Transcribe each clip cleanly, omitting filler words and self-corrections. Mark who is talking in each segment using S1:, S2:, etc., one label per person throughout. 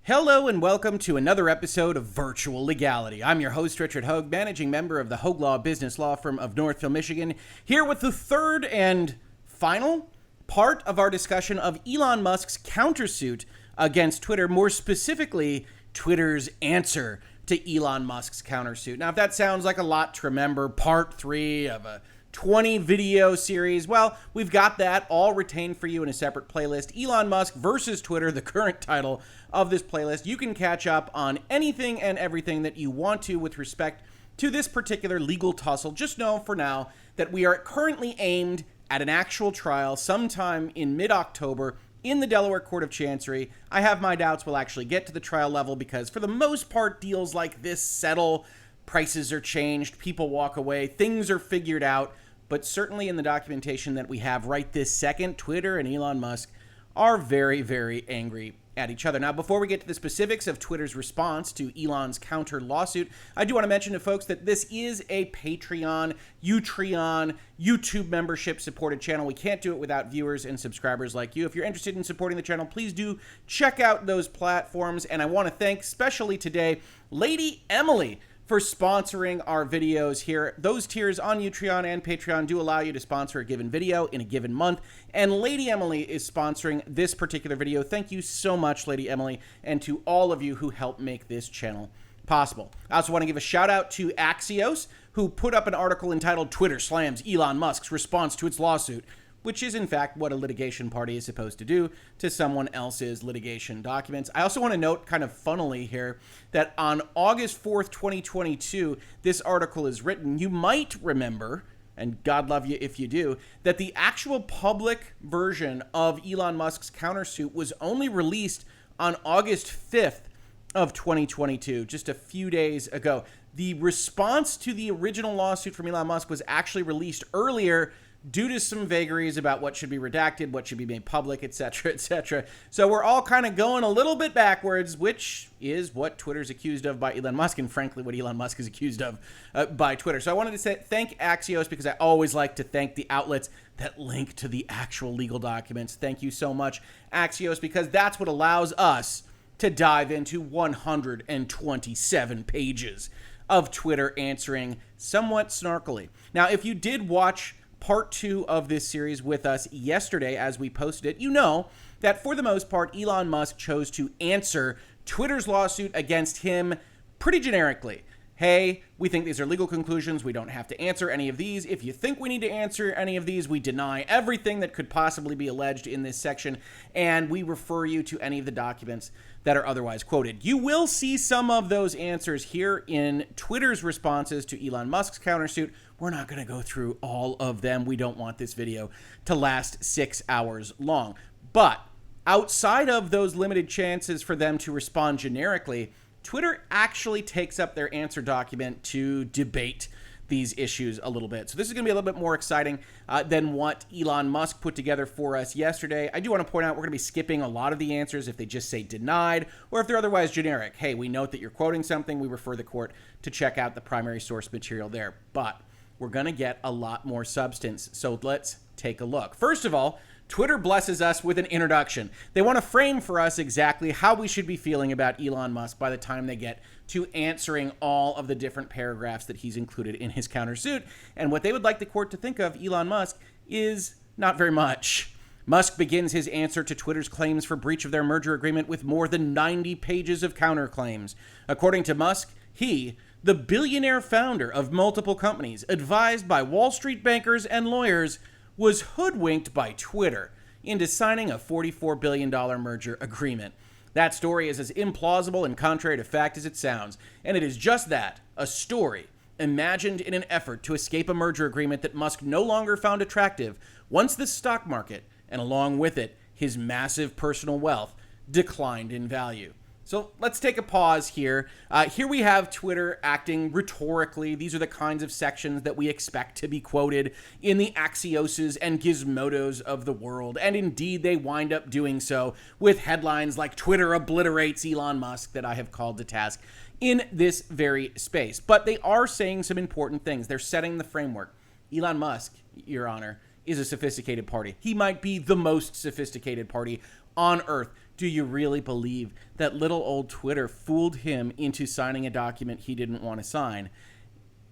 S1: Hello and welcome to another episode of Virtual Legality. I'm your host, Richard Hoeg, managing member of the Hoeg Law business law firm of Northville, Michigan, here with the third and final part of our discussion of Elon Musk's countersuit against Twitter, more specifically, Twitter's answer to Elon Musk's countersuit. Now, if that sounds like a lot to remember, part 3 of a 20 video series, well, we've got that all retained for you in a separate playlist. Elon Musk versus Twitter, the current title of this playlist. You can catch up on anything and everything that you want to with respect to this particular legal tussle. Just know for now that we are currently aimed at an actual trial sometime in mid-October in the Delaware Court of Chancery. I have my doubts we'll actually get to the trial level because for the most part, deals like this settle. Prices are changed, people walk away, things are figured out, but certainly in the documentation that we have right this second, Twitter and Elon Musk are very, very angry at each other. Now, before we get to the specifics of Twitter's response to Elon's counter lawsuit, I do want to mention to folks that this is a Patreon, YouTube membership supported channel. We can't do it without viewers and subscribers like you. If you're interested in supporting the channel, please do check out those platforms. And I want to thank, especially today, LadyEmily, for sponsoring our videos here. Those tiers on Utreon and Patreon do allow you to sponsor a given video in a given month, and LadyEmily is sponsoring this particular video. Thank you so much, LadyEmily, and to all of you who help make this channel possible. I also want to give a shout out to Axios, who put up an article entitled "Twitter Slams Elon Musk's Response to Its Lawsuit," which is in fact what a litigation party is supposed to do to someone else's litigation documents. I also want to note, kind of funnily here, that on August 4th, 2022, this article is written. You might remember, and God love you if you do, that the actual public version of Elon Musk's countersuit was only released on August 5th of 2022, just a few days ago. The response to the original lawsuit from Elon Musk was actually released earlier due to some vagaries about what should be redacted, what should be made public, etc., etc. So we're all kind of going a little bit backwards, which is what Twitter's accused of by Elon Musk, and frankly, what Elon Musk is accused of by Twitter. So I wanted to say thank Axios, because I always like to thank the outlets that link to the actual legal documents. Thank you so much, Axios, because that's what allows us to dive into 127 pages of Twitter answering somewhat snarkily. Now, if you did watch part 2 of this series with us yesterday as we posted it, you know that for the most part, Elon Musk chose to answer Twitter's lawsuit against him pretty generically. Hey, we think these are legal conclusions. We don't have to answer any of these. If you think we need to answer any of these, we deny everything that could possibly be alleged in this section, and we refer you to any of the documents that are otherwise quoted. You will see some of those answers here in Twitter's responses to Elon Musk's countersuit. We're not going to go through all of them. We don't want this video to last 6 hours long. But outside of those limited chances for them to respond generically, Twitter actually takes up their answer document to debate these issues a little bit. So this is going to be a little bit more exciting than what Elon Musk put together for us yesterday. I do want to point out we're going to be skipping a lot of the answers if they just say denied or if they're otherwise generic. Hey, we note that you're quoting something. We refer the court to check out the primary source material there. But we're going to get a lot more substance. So let's take a look. First of all, Twitter blesses us with an introduction. They want to frame for us exactly how we should be feeling about Elon Musk by the time they get to answering all of the different paragraphs that he's included in his countersuit. And what they would like the court to think of Elon Musk is not very much. Musk begins his answer to Twitter's claims for breach of their merger agreement with more than 90 pages of counterclaims. According to Musk, he, the billionaire founder of multiple companies, advised by Wall Street bankers and lawyers, was hoodwinked by Twitter into signing a $44 billion merger agreement. That story is as implausible and contrary to fact as it sounds, and it is just that, a story imagined in an effort to escape a merger agreement that Musk no longer found attractive once the stock market, and along with it, his massive personal wealth, declined in value. So let's take a pause here. Here we have Twitter acting rhetorically. These are the kinds of sections that we expect to be quoted in the Axioses and Gizmodos of the world. And indeed, they wind up doing so with headlines like "Twitter obliterates Elon Musk" that I have called to task in this very space. But they are saying some important things. They're setting the framework. Elon Musk, Your Honor, is a sophisticated party. He might be the most sophisticated party on Earth. do you really believe that little old Twitter fooled him into signing a document he didn't want to sign?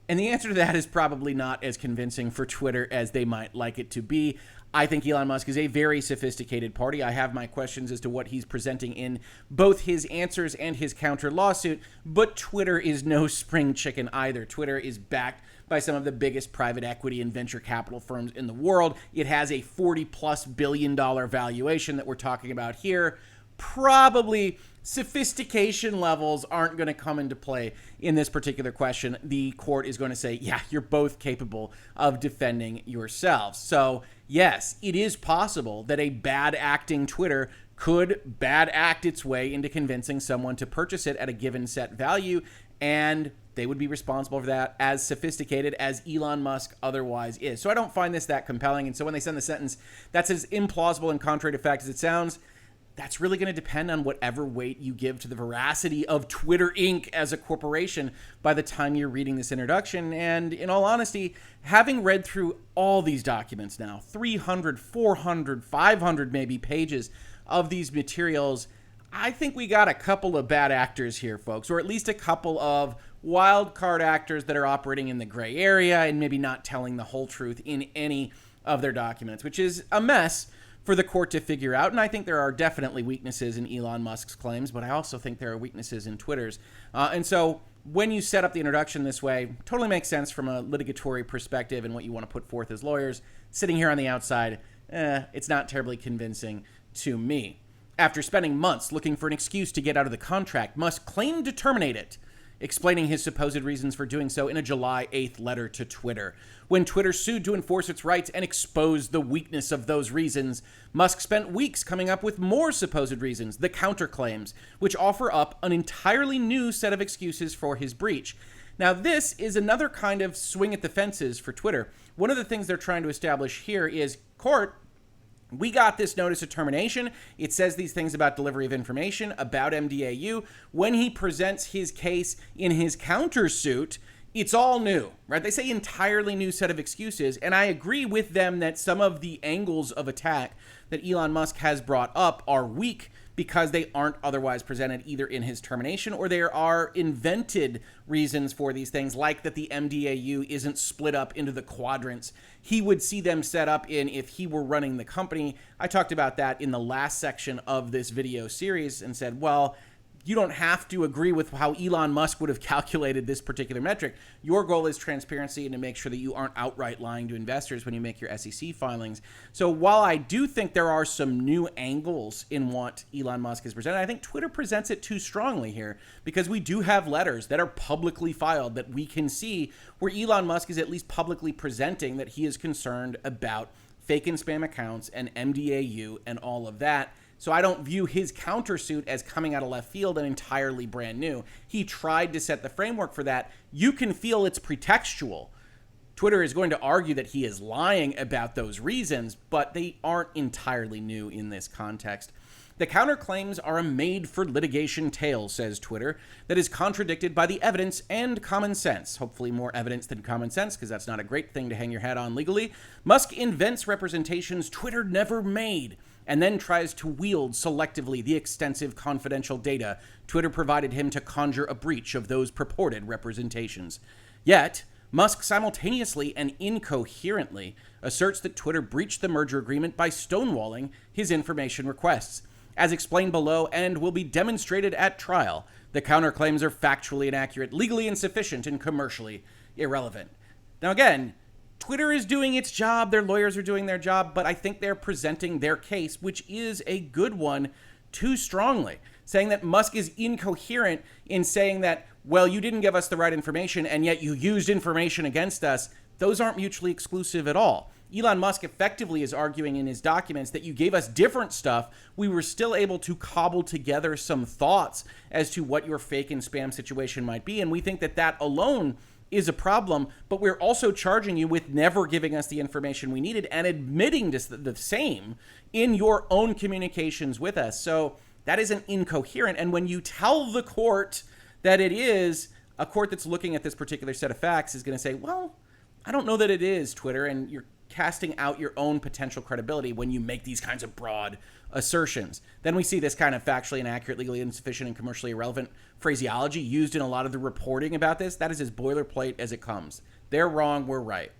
S1: And the answer to that is probably not as convincing for Twitter as they might like it to be. I think Elon Musk is a very sophisticated party. I have my questions as to what he's presenting in both his answers and his counter lawsuit, but Twitter is no spring chicken either. Twitter is backed by some of the biggest private equity and venture capital firms in the world. It has a $40+ billion valuation that we're talking about here. Probably sophistication levels aren't going to come into play in this particular question. The court is going to say, yeah, you're both capable of defending yourselves. So yes, it is possible that a bad acting Twitter could bad act its way into convincing someone to purchase it at a given set value, and they would be responsible for that, as sophisticated as Elon Musk otherwise is. So I don't find this that compelling. And so when they send the sentence, that's as implausible and contrary to fact as it sounds. That's really going to depend on whatever weight you give to the veracity of Twitter Inc. as a corporation by the time you're reading this introduction. And in all honesty, having read through all these documents now, 300, 400, 500 maybe pages of these materials, I think we got a couple of bad actors here, folks, or at least a couple of wild card actors that are operating in the gray area and maybe not telling the whole truth in any of their documents, which is a mess for the court to figure out. And I think there are definitely weaknesses in Elon Musk's claims, but I also think there are weaknesses in Twitter's. And so when you set up the introduction this way, totally makes sense from a litigatory perspective and what you want to put forth as lawyers. Sitting here on the outside, it's not terribly convincing to me. After spending months looking for an excuse to get out of the contract, Musk claimed to terminate it, explaining his supposed reasons for doing so in a July 8th letter to Twitter. When Twitter sued to enforce its rights and exposed the weakness of those reasons, Musk spent weeks coming up with more supposed reasons, the counterclaims, which offer up an entirely new set of excuses for his breach. Now, this is another kind of swing at the fences for Twitter. One of the things they're trying to establish here is, court, we got this notice of termination. It says these things about delivery of information, about mDAU. When he presents his case in his countersuit, it's all new, right? They say entirely new set of excuses. And I agree with them that some of the angles of attack that Elon Musk has brought up are weak because they aren't otherwise presented either in his termination, or there are invented reasons for these things, like that the mDAU isn't split up into the quadrants he would see them set up in if he were running the company. I talked about that in the last section of this video series and said, well, you don't have to agree with how Elon Musk would have calculated this particular metric. Your goal is transparency and to make sure that you aren't outright lying to investors when you make your SEC filings. So while I do think there are some new angles in what Elon Musk has presented, I think Twitter presents it too strongly here, because we do have letters that are publicly filed that we can see where Elon Musk is at least publicly presenting that he is concerned about fake and spam accounts and mDAU and all of that. So I don't view his countersuit as coming out of left field and entirely brand new. He tried to set the framework for that. You can feel it's pretextual. Twitter is going to argue that he is lying about those reasons, but they aren't entirely new in this context. The counterclaims are a made-for-litigation tale, says Twitter, that is contradicted by the evidence and common sense. Hopefully more evidence than common sense, because that's not a great thing to hang your hat on legally. Musk invents representations Twitter never made, and then tries to wield selectively the extensive confidential data Twitter provided him to conjure a breach of those purported representations. Yet, Musk simultaneously and incoherently asserts that Twitter breached the merger agreement by stonewalling his information requests. As explained below and will be demonstrated at trial, the counterclaims are factually inaccurate, legally insufficient, and commercially irrelevant. Now again, Twitter is doing its job, their lawyers are doing their job, but I think they're presenting their case, which is a good one, too strongly, saying that Musk is incoherent in saying that, well, you didn't give us the right information, and yet you used information against us. Those aren't mutually exclusive at all. Elon Musk effectively is arguing in his documents that you gave us different stuff. We were still able to cobble together some thoughts as to what your fake and spam situation might be, and we think that that alone is a problem, but we're also charging you with never giving us the information we needed and admitting to the same in your own communications with us. So that isn't incoherent. And when you tell the court that it is, a court that's looking at this particular set of facts is going to say, well, I don't know that it is, Twitter, and you're casting out your own potential credibility when you make these kinds of broad assertions. Then we see this kind of factually inaccurate, legally insufficient, and commercially irrelevant phraseology used in a lot of the reporting about this. That is as boilerplate as it comes. They're wrong, we're right.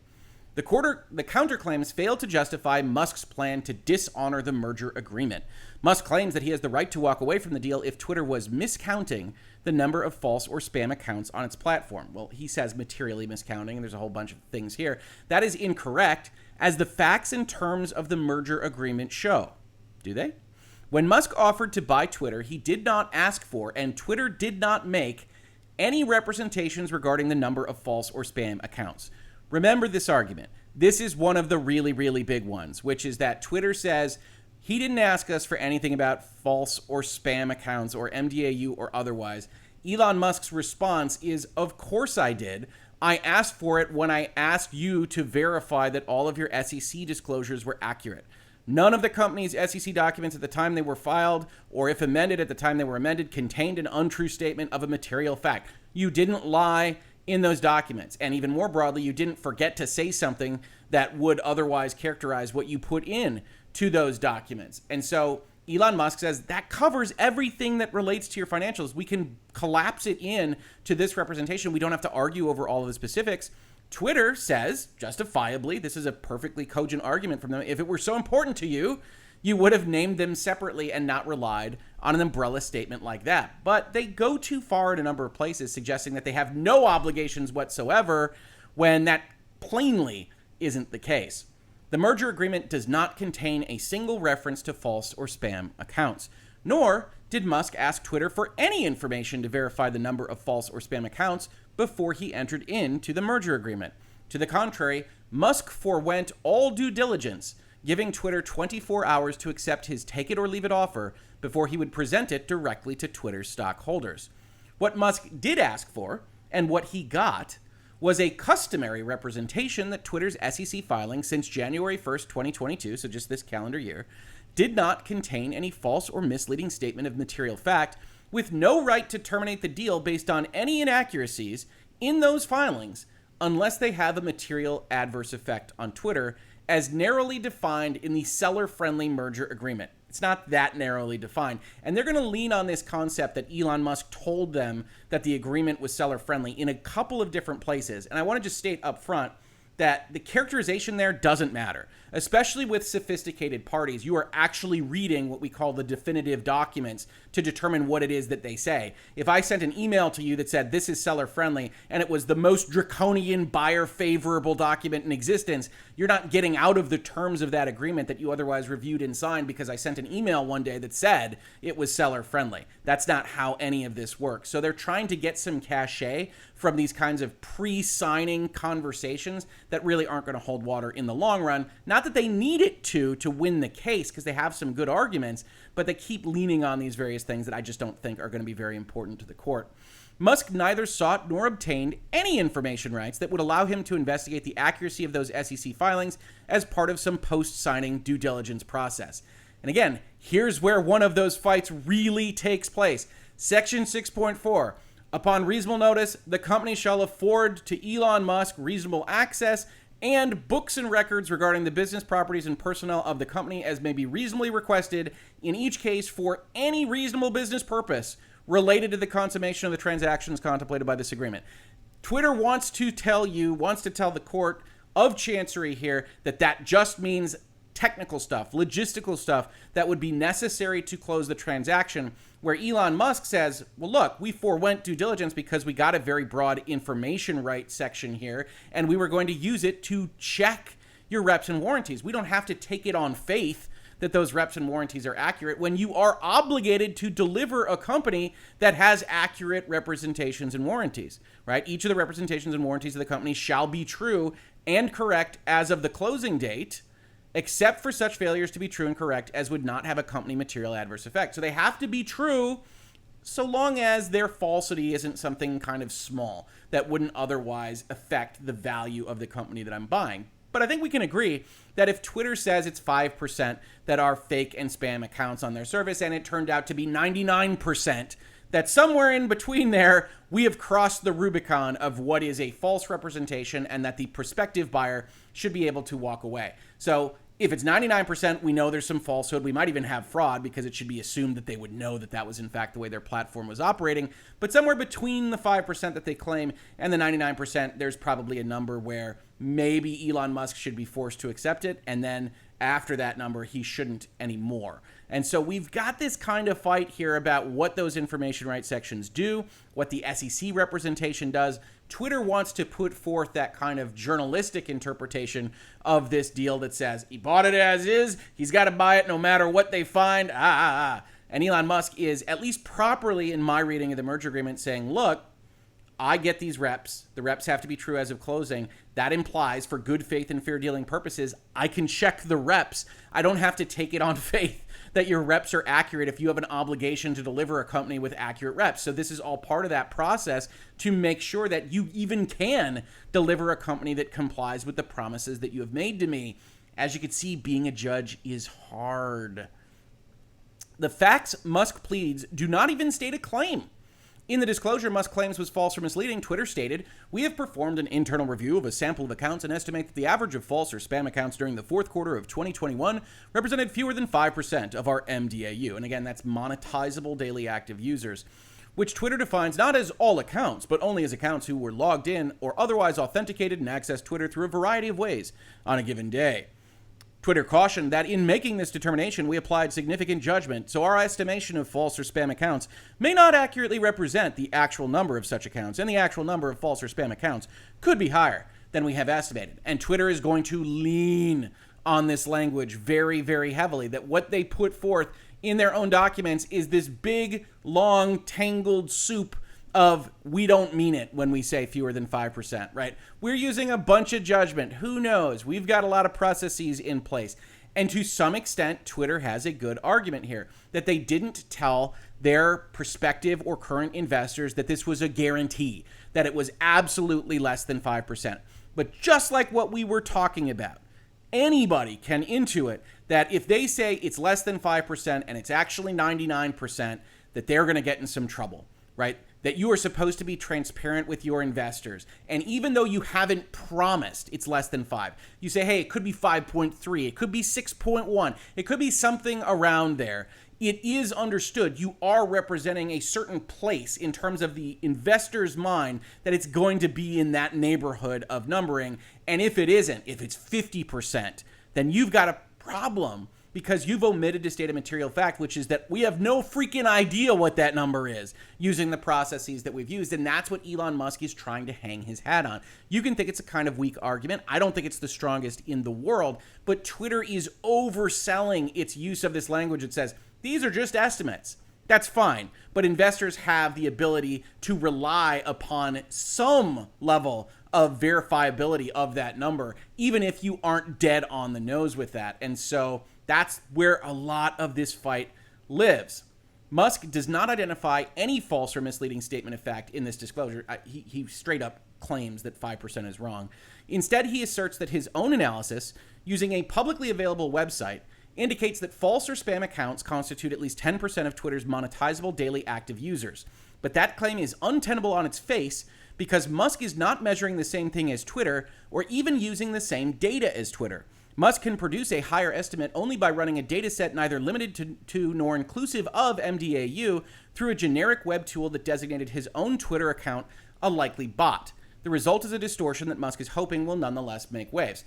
S1: The counterclaims fail to justify Musk's plan to dishonor the merger agreement. Musk claims that he has the right to walk away from the deal if Twitter was miscounting the number of false or spam accounts on its platform. Well, he says materially miscounting, and there's a whole bunch of things here. That is incorrect, as the facts and terms of the merger agreement show. Do they? When Musk offered to buy Twitter, he did not ask for, and Twitter did not make, any representations regarding the number of false or spam accounts. Remember this argument. This is one of the really, really big ones, which is that Twitter says he didn't ask us for anything about false or spam accounts or mDAU or otherwise. Elon Musk's response is, of course I did. I asked for it when I asked you to verify that all of your SEC disclosures were accurate. None of the company's SEC documents at the time they were filed, or if amended at the time they were amended, contained an untrue statement of a material fact. You didn't lie in those documents. And even more broadly, you didn't forget to say something that would otherwise characterize what you put in to those documents. And so Elon Musk says that covers everything that relates to your financials. We can collapse it in to this representation. We don't have to argue over all of the specifics. Twitter says, justifiably, this is a perfectly cogent argument from them, if it were so important to you, you would have named them separately and not relied on an umbrella statement like that. But they go too far in a number of places, suggesting that they have no obligations whatsoever when that plainly isn't the case. The merger agreement does not contain a single reference to false or spam accounts, nor did Musk ask Twitter for any information to verify the number of false or spam accounts before he entered into the merger agreement. To the contrary, Musk forewent all due diligence, giving Twitter 24 hours to accept his take-it-or-leave-it offer before he would present it directly to Twitter's stockholders. What Musk did ask for, and what he got, was a customary representation that Twitter's SEC filing since January 1st, 2022, so just this calendar year, did not contain any false or misleading statement of material fact, with no right to terminate the deal based on any inaccuracies in those filings unless they have a material adverse effect on Twitter, as narrowly defined in the seller-friendly merger agreement. It's not that narrowly defined. And they're going to lean on this concept that Elon Musk told them that the agreement was seller-friendly in a couple of different places. And I want to just state up front that the characterization there doesn't matter, especially with sophisticated parties. You are actually reading what we call the definitive documents to determine what it is that they say. If I sent an email to you that said this is seller friendly and it was the most draconian buyer favorable document in existence, you're not getting out of the terms of that agreement that you otherwise reviewed and signed because I sent an email one day that said it was seller friendly. That's not how any of this works. So they're trying to get some cachet from these kinds of pre-signing conversations that really aren't going to hold water in the long run. Not that they need it to win the case, because they have some good arguments, but they keep leaning on these various things that I just don't think are going to be very important to the court. Musk neither sought nor obtained any information rights that would allow him to investigate the accuracy of those SEC filings as part of some post-signing due diligence process. And again, here's where one of those fights really takes place. Section 6.4. Upon reasonable notice, the company shall afford to Elon Musk reasonable access and books and records regarding the business properties and personnel of the company as may be reasonably requested in each case for any reasonable business purpose related to the consummation of the transactions contemplated by this agreement. Twitter wants to tell the court of Chancery here that just means technical stuff, logistical stuff that would be necessary to close the transaction, where Elon Musk says, well, look, we forewent due diligence because we got a very broad information right section here, and we were going to use it to check your reps and warranties. We don't have to take it on faith that those reps and warranties are accurate when you are obligated to deliver a company that has accurate representations and warranties, right? Each of the representations and warranties of the company shall be true and correct as of the closing date, except for such failures to be true and correct as would not have a company material adverse effect. So they have to be true so long as their falsity isn't something kind of small that wouldn't otherwise affect the value of the company that I'm buying. But I think we can agree that if Twitter says it's 5% that are fake and spam accounts on their service, and it turned out to be 99%, that somewhere in between there, we have crossed the Rubicon of what is a false representation and that the prospective buyer should be able to walk away. So If it's 99%, we know there's some falsehood. We might even have fraud because it should be assumed that they would know that that was in fact the way their platform was operating. But somewhere between the 5% that they claim and the 99%, there's probably a number where maybe Elon Musk should be forced to accept it. And then after that number, he shouldn't anymore. And so we've got this kind of fight here about what those information rights sections do, what the SEC representation does. Twitter wants to put forth that kind of journalistic interpretation of this deal that says he bought it as is, he's got to buy it no matter what they find. And Elon Musk is, at least properly in my reading of the merger agreement, saying, look, I get these reps. The reps have to be true as of closing. That implies, for good faith and fair dealing purposes, I can check the reps. I don't have to take it on faith that your reps are accurate if you have an obligation to deliver a company with accurate reps. So this is all part of that process to make sure that you even can deliver a company that complies with the promises that you have made to me. As you can see, being a judge is hard. The facts Musk pleads do not even state a claim. In the disclosure Musk claims was false or misleading, Twitter stated, "We have performed an internal review of a sample of accounts and estimate that the average of false or spam accounts during the fourth quarter of 2021 represented fewer than 5% of our mDAU." And again, that's monetizable daily active users, which Twitter defines not as all accounts, but only as accounts who were logged in or otherwise authenticated and accessed Twitter through a variety of ways on a given day. Twitter cautioned that in making this determination, we applied significant judgment, so our estimation of false or spam accounts may not accurately represent the actual number of such accounts, and the actual number of false or spam accounts could be higher than we have estimated. And Twitter is going to lean on this language very, very heavily, that what they put forth in their own documents is this big, long, tangled soup of we don't mean it when we say fewer than 5%, right? We're using a bunch of judgment. Who knows? We've got a lot of processes in place. And to some extent, Twitter has a good argument here that they didn't tell their prospective or current investors that this was a guarantee, that it was absolutely less than 5%. But just like what we were talking about, anybody can intuit that if they say it's less than 5% and it's actually 99%, that they're going to get in some trouble, right? That you are supposed to be transparent with your investors. And even though you haven't promised it's less than 5, you say, hey, it could be 5.3, it could be 6.1, it could be something around there. It is understood you are representing a certain place in terms of the investor's mind that it's going to be in that neighborhood of numbering. And if it isn't, if it's 50%, then you've got a problem, because you've omitted to state a material fact, which is that we have no freaking idea what that number is using the processes that we've used. And that's what Elon Musk is trying to hang his hat on. You can think it's a kind of weak argument. I don't think it's the strongest in the world, but Twitter is overselling its use of this language. It says, these are just estimates. That's fine. But investors have the ability to rely upon some level of verifiability of that number, even if you aren't dead on the nose with that. And so that's where a lot of this fight lives. Musk does not identify any false or misleading statement of fact in this disclosure. He straight up claims that 5% is wrong. Instead, he asserts that his own analysis, using a publicly available website, indicates that false or spam accounts constitute at least 10% of Twitter's monetizable daily active users. But that claim is untenable on its face because Musk is not measuring the same thing as Twitter or even using the same data as Twitter. Musk can produce a higher estimate only by running a data set neither limited to nor inclusive of mDAU through a generic web tool that designated his own Twitter account a likely bot. The result is a distortion that Musk is hoping will nonetheless make waves.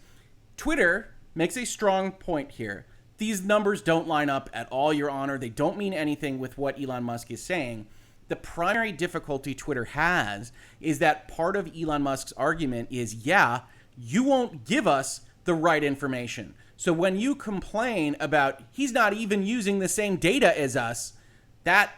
S1: Twitter makes a strong point here. These numbers don't line up at all, Your Honor. They don't mean anything with what Elon Musk is saying. The primary difficulty Twitter has is that part of Elon Musk's argument is, yeah, you won't give us the right information. So when you complain about he's not even using the same data as us, that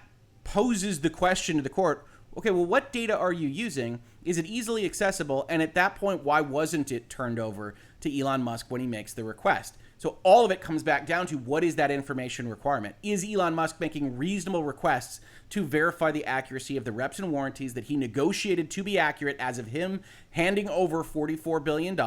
S1: poses the question to the court, okay, well, what data are you using? Is it easily accessible? And at that point, why wasn't it turned over to Elon Musk when he makes the request? So all of it comes back down to what is that information requirement? Is Elon Musk making reasonable requests to verify the accuracy of the reps and warranties that he negotiated to be accurate as of him handing over $44 billion?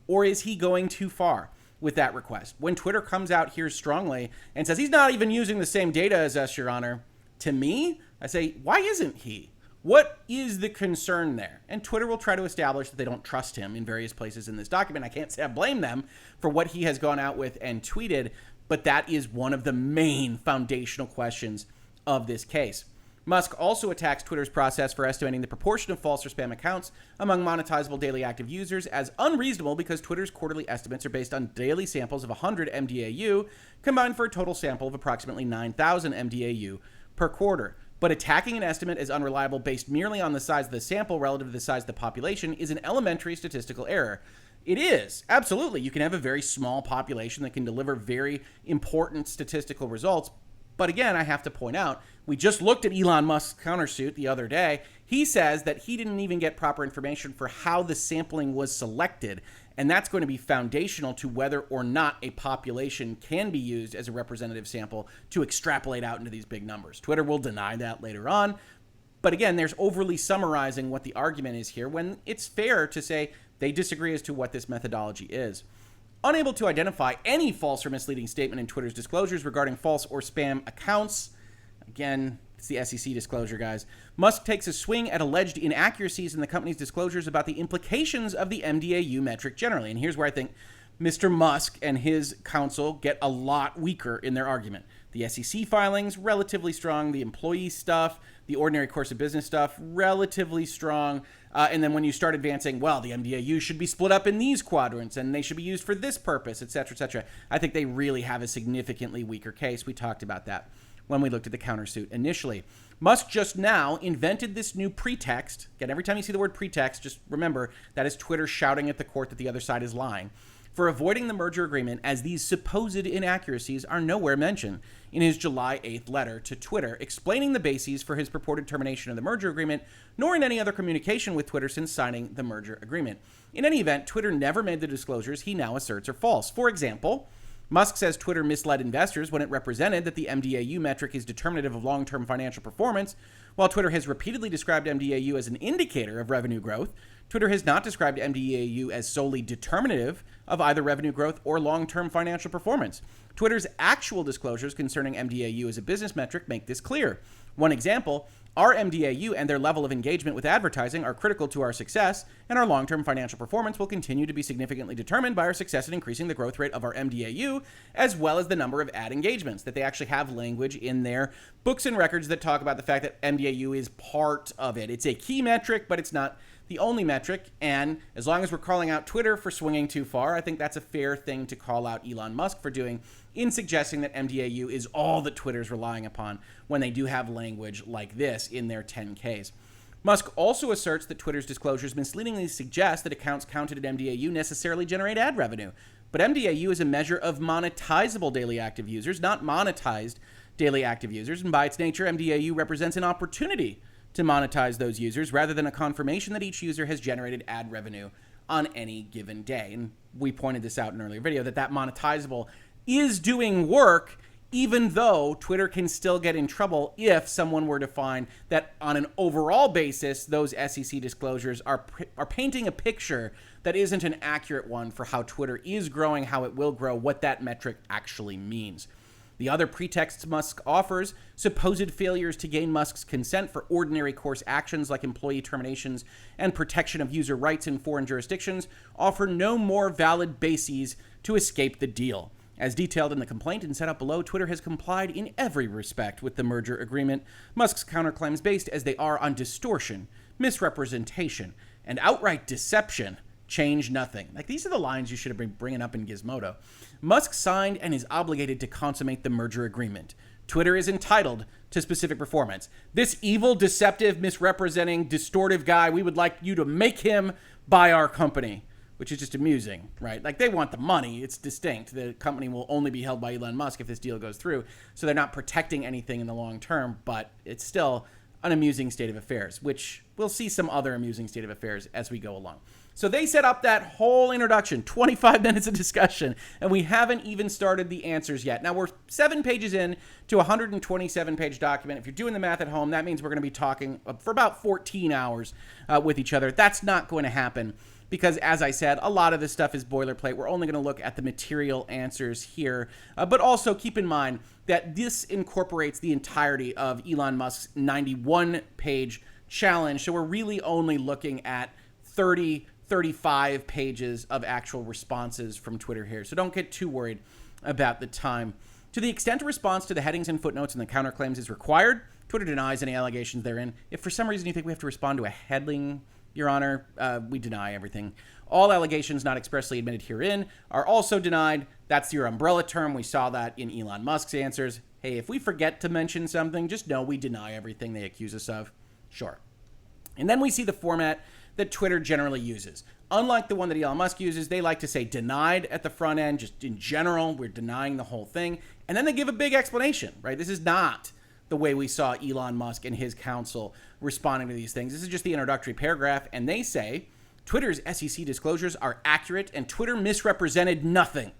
S1: Or is he going too far with that request? When Twitter comes out here strongly and says he's not even using the same data as us, Your Honor, to me, I say, why isn't he? What is the concern there? And Twitter will try to establish that they don't trust him in various places in this document. I can't say I blame them for what he has gone out with and tweeted, but that is one of the main foundational questions of this case. Musk also attacks Twitter's process for estimating the proportion of false or spam accounts among monetizable daily active users as unreasonable because Twitter's quarterly estimates are based on daily samples of 100 mDAU combined for a total sample of approximately 9,000 mDAU per quarter. But attacking an estimate as unreliable based merely on the size of the sample relative to the size of the population is an elementary statistical error. It is. Absolutely. You can have a very small population that can deliver very important statistical results. But again, I have to point out, we just looked at Elon Musk's Countersuit the other day. He says that he didn't even get proper information for how the sampling was selected. And that's going to be foundational to whether or not a population can be used as a representative sample to extrapolate out into these big numbers. Twitter will deny that later on. But again, there's overly summarizing what the argument is here when it's fair to say they disagree as to what this methodology is. Unable to identify any false or misleading statement in Twitter's disclosures regarding false or spam accounts. Again, it's the SEC disclosure, guys. Musk takes a swing at alleged inaccuracies in the company's disclosures about the implications of the mDAU metric generally. And here's where I think Mr. Musk and his counsel get a lot weaker in their argument. The SEC filings, relatively strong. The employee stuff, the ordinary course of business stuff, relatively strong. And then when you start advancing, well, the mDAU should be split up in these quadrants and they should be used for this purpose, et cetera, I think they really have a significantly weaker case. We talked about that when we looked at the Countersuit initially. Musk just now invented this new pretext. Again, every time you see the word pretext, just remember that is Twitter shouting at the court that the other side is lying, for avoiding the merger agreement, as these supposed inaccuracies are nowhere mentioned in his July 8th letter to Twitter, explaining the bases for his purported termination of the merger agreement, nor in any other communication with Twitter since signing the merger agreement. In any event, Twitter never made the disclosures he now asserts are false. For example, Musk says Twitter misled investors when it represented that the mDAU metric is determinative of long-term financial performance. While Twitter has repeatedly described mDAU as an indicator of revenue growth, Twitter has not described mDAU as solely determinative of either revenue growth or long-term financial performance. Twitter's actual disclosures concerning mDAU as a business metric make this clear. One example, our mDAU and their level of engagement with advertising are critical to our success, and our long-term financial performance will continue to be significantly determined by our success in increasing the growth rate of our mDAU, as well as the number of ad engagements. That they actually have language in their books and records that talk about the fact that mDAU is part of it. It's a key metric, but it's not the only metric, and as long as we're calling out Twitter for swinging too far, I think that's a fair thing to call out Elon Musk for doing in suggesting that mDAU is all that Twitter's relying upon when they do have language like this in their 10Ks. Musk also asserts that Twitter's disclosures misleadingly suggest that accounts counted at mDAU necessarily generate ad revenue. But mDAU is a measure of monetizable daily active users, not monetized daily active users, and by its nature, mDAU represents an opportunity to monetize those users rather than a confirmation that each user has generated ad revenue on any given day. And we pointed this out in an earlier video that monetizable is doing work, even though Twitter can still get in trouble if someone were to find that on an overall basis, those SEC disclosures are painting a picture that isn't an accurate one for how Twitter is growing, how it will grow, what that metric actually means. The other pretexts Musk offers, supposed failures to gain Musk's consent for ordinary course actions like employee terminations and protection of user rights in foreign jurisdictions, offer no more valid bases to escape the deal. As detailed in the complaint and set out below, Twitter has complied in every respect with the merger agreement. Musk's counterclaims, based as they are on distortion, misrepresentation, and outright deception, change nothing. Like, these are the lines you should have been bringing up in Gizmodo. Musk signed and is obligated to consummate the merger agreement. Twitter is entitled to specific performance. This evil, deceptive, misrepresenting, distortive guy, we would like you to make him buy our company, which is just amusing, right? Like, they want the money. It's distinct. The company will only be held by Elon Musk if this deal goes through. So they're not protecting anything in the long term, but it's still an amusing state of affairs, which we'll see some other amusing state of affairs as we go along. So they set up that whole introduction, 25 minutes of discussion, and we haven't even started the answers yet. Now, we're 7 pages in to a 127-page document. If you're doing the math at home, that means we're going to be talking for about 14 hours with each other. That's not going to happen because, as I said, a lot of this stuff is boilerplate. We're only going to look at the material answers here. But also keep in mind that this incorporates the entirety of Elon Musk's 91-page challenged. So we're really only looking at 30, 35 pages of actual responses from Twitter here. So don't get too worried about the time. To the extent a response to the headings and footnotes and the counterclaims is required, Twitter denies any allegations therein. If for some reason you think we have to respond to a heading, Your Honor, we deny everything. All allegations not expressly admitted herein are also denied. That's your umbrella term. We saw that in Elon Musk's answers. Hey, if we forget to mention something, just know we deny everything they accuse us of. Sure. And then we see the format that Twitter generally uses. Unlike the one that Elon Musk uses, they like to say denied at the front end. Just in general, we're denying the whole thing. And then they give a big explanation, right? This is not the way we saw Elon Musk and his counsel responding to these things. This is just the introductory paragraph. And they say Twitter's SEC disclosures are accurate and Twitter misrepresented nothing.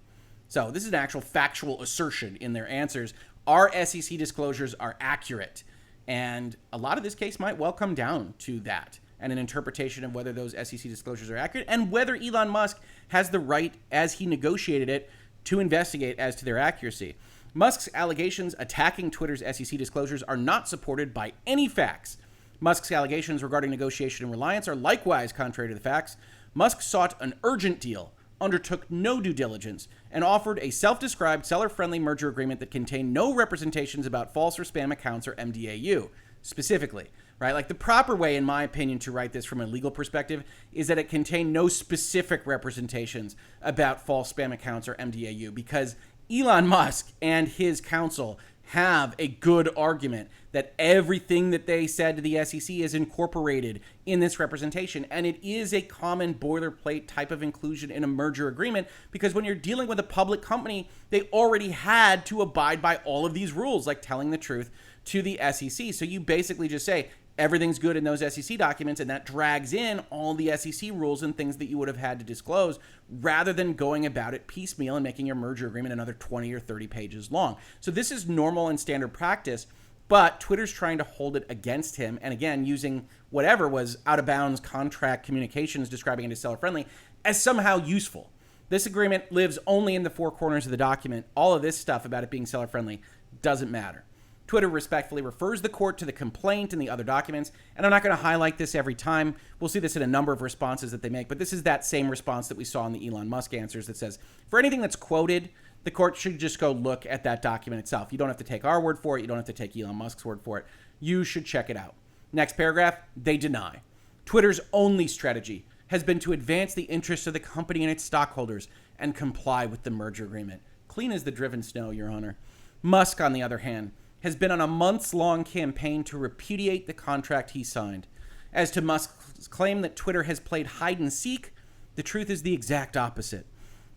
S1: So this is an actual factual assertion in their answers. Our SEC disclosures are accurate. And a lot of this case might well come down to that and an interpretation of whether those SEC disclosures are accurate and whether Elon Musk has the right, as he negotiated it, to investigate as to their accuracy. Musk's allegations attacking Twitter's SEC disclosures are not supported by any facts. Musk's allegations regarding negotiation and reliance are likewise contrary to the facts. Musk sought an urgent deal, undertook no due diligence, and offered a self-described seller-friendly merger agreement that contained no representations about false or spam accounts or mDAU, specifically. Right? Like the proper way, in my opinion, to write this from a legal perspective is that it contained no specific representations about false spam accounts or mDAU, because Elon Musk and his counsel have a good argument that everything that they said to the SEC is incorporated in this representation. And it is a common boilerplate type of inclusion in a merger agreement, because when you're dealing with a public company, they already had to abide by all of these rules, like telling the truth to the SEC. So you basically just say, everything's good in those SEC documents, and that drags in all the SEC rules and things that you would have had to disclose, rather than going about it piecemeal and making your merger agreement another 20 or 30 pages long. So this is normal and standard practice, but Twitter's trying to hold it against him, and again, using whatever was out-of-bounds contract communications describing it as seller-friendly as somehow useful. This agreement lives only in the four corners of the document. All of this stuff about it being seller-friendly doesn't matter. Twitter respectfully refers the court to the complaint and the other documents, and I'm not going to highlight this every time. We'll see this in a number of responses that they make, but this is that same response that we saw in the Elon Musk answers that says, for anything that's quoted, the court should just go look at that document itself. You don't have to take our word for it. You don't have to take Elon Musk's word for it. You should check it out. Next paragraph, they deny. Twitter's only strategy has been to advance the interests of the company and its stockholders and comply with the merger agreement. Clean as the driven snow, Your Honor. Musk, on the other hand, has been on a months-long campaign to repudiate the contract he signed. As to Musk's claim that Twitter has played hide-and-seek, the truth is the exact opposite.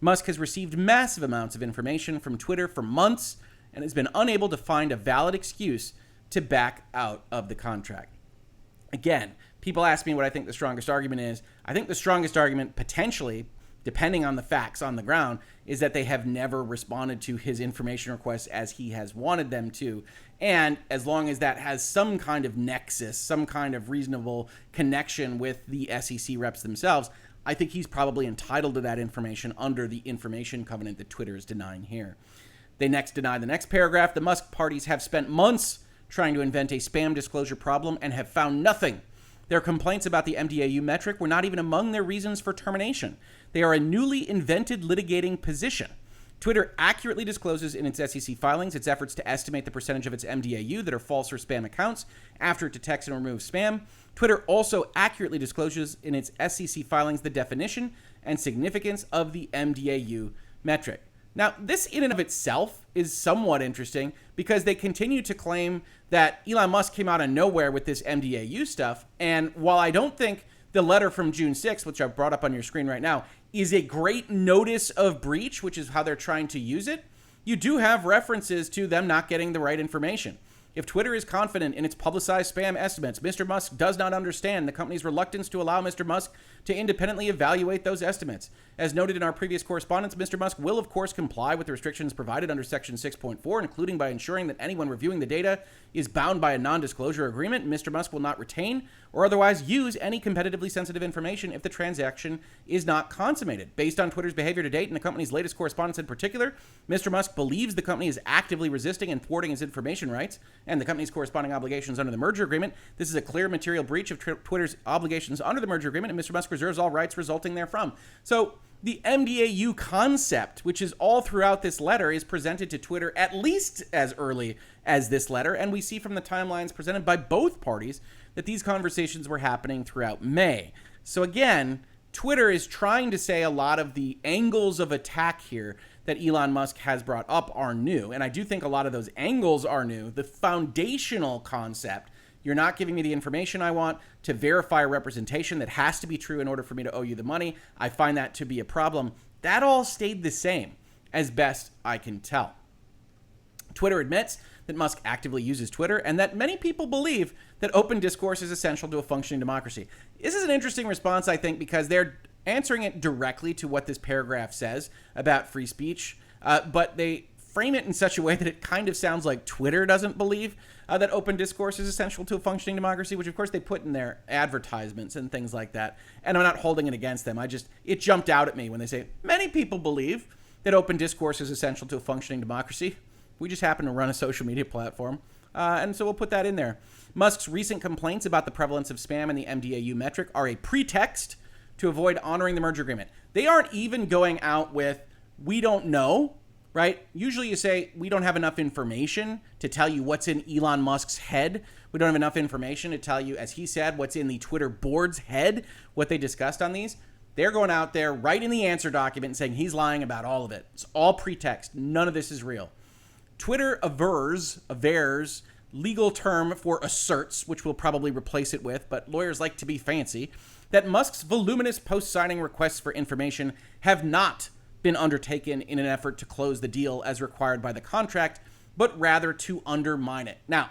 S1: Musk has received massive amounts of information from Twitter for months and has been unable to find a valid excuse to back out of the contract. Again, people ask me what I think the strongest argument is. I think the strongest argument, potentially, depending on the facts on the ground, is that they have never responded to his information requests as he has wanted them to. And as long as that has some kind of nexus, some kind of reasonable connection with the SEC reps themselves, I think he's probably entitled to that information under the information covenant that Twitter is denying here. They next deny the next paragraph. The Musk parties have spent months trying to invent a spam disclosure problem and have found nothing. Their complaints about the mDAU metric were not even among their reasons for termination. They are a newly invented litigating position. Twitter accurately discloses in its SEC filings its efforts to estimate the percentage of its mDAU that are false or spam accounts after it detects and removes spam. Twitter also accurately discloses in its SEC filings the definition and significance of the mDAU metric. Now, this in and of itself is somewhat interesting because they continue to claim that Elon Musk came out of nowhere with this mDAU stuff. And while I don't think the letter from June 6th, which I've brought up on your screen right now, is a great notice of breach, which is how they're trying to use it, you do have references to them not getting the right information. If Twitter is confident in its publicized spam estimates, Mr. Musk does not understand the company's reluctance to allow Mr. Musk to independently evaluate those estimates. As noted in our previous correspondence, Mr. Musk will, of course, comply with the restrictions provided under Section 6.4, including by ensuring that anyone reviewing the data is bound by a non-disclosure agreement. Mr. Musk will not retain or otherwise use any competitively sensitive information if the transaction is not consummated. Based on Twitter's behavior to date and the company's latest correspondence in particular, Mr. Musk believes the company is actively resisting and thwarting his information rights and the company's corresponding obligations under the merger agreement. This is a clear material breach of Twitter's obligations under the merger agreement, and Mr. Musk reserves all rights resulting therefrom. So the mDAU concept, which is all throughout this letter, is presented to Twitter at least as early as this letter, and we see from the timelines presented by both parties that these conversations were happening throughout May. So again, Twitter is trying to say a lot of the angles of attack here that Elon Musk has brought up are new, and I do think a lot of those angles are new. The foundational concept, you're not giving me the information I want to verify a representation that has to be true in order for me to owe you the money, I find that to be a problem. That all stayed the same, as best I can tell. Twitter admits that Musk actively uses Twitter and that many people believe that open discourse is essential to a functioning democracy. This is an interesting response, I think, because they're answering it directly to what this paragraph says about free speech, but they frame it in such a way that it kind of sounds like Twitter doesn't believe that open discourse is essential to a functioning democracy, which of course they put in their advertisements and things like that. And I'm not holding it against them. It jumped out at me when they say, many people believe that open discourse is essential to a functioning democracy. We just happen to run a social media platform. And so we'll put that in there. Musk's recent complaints about the prevalence of spam in the mDAU metric are a pretext to avoid honoring the merger agreement. They aren't even going out with, we don't know, right? Usually you say, we don't have enough information to tell you what's in Elon Musk's head. We don't have enough information to tell you, as he said, what's in the Twitter board's head, what they discussed on these. They're going out there, writing the answer document and saying he's lying about all of it. It's all pretext. None of this is real. Twitter avers, legal term for asserts, which we'll probably replace it with, but lawyers like to be fancy, that Musk's voluminous post-signing requests for information have not been undertaken in an effort to close the deal as required by the contract, but rather to undermine it. Now,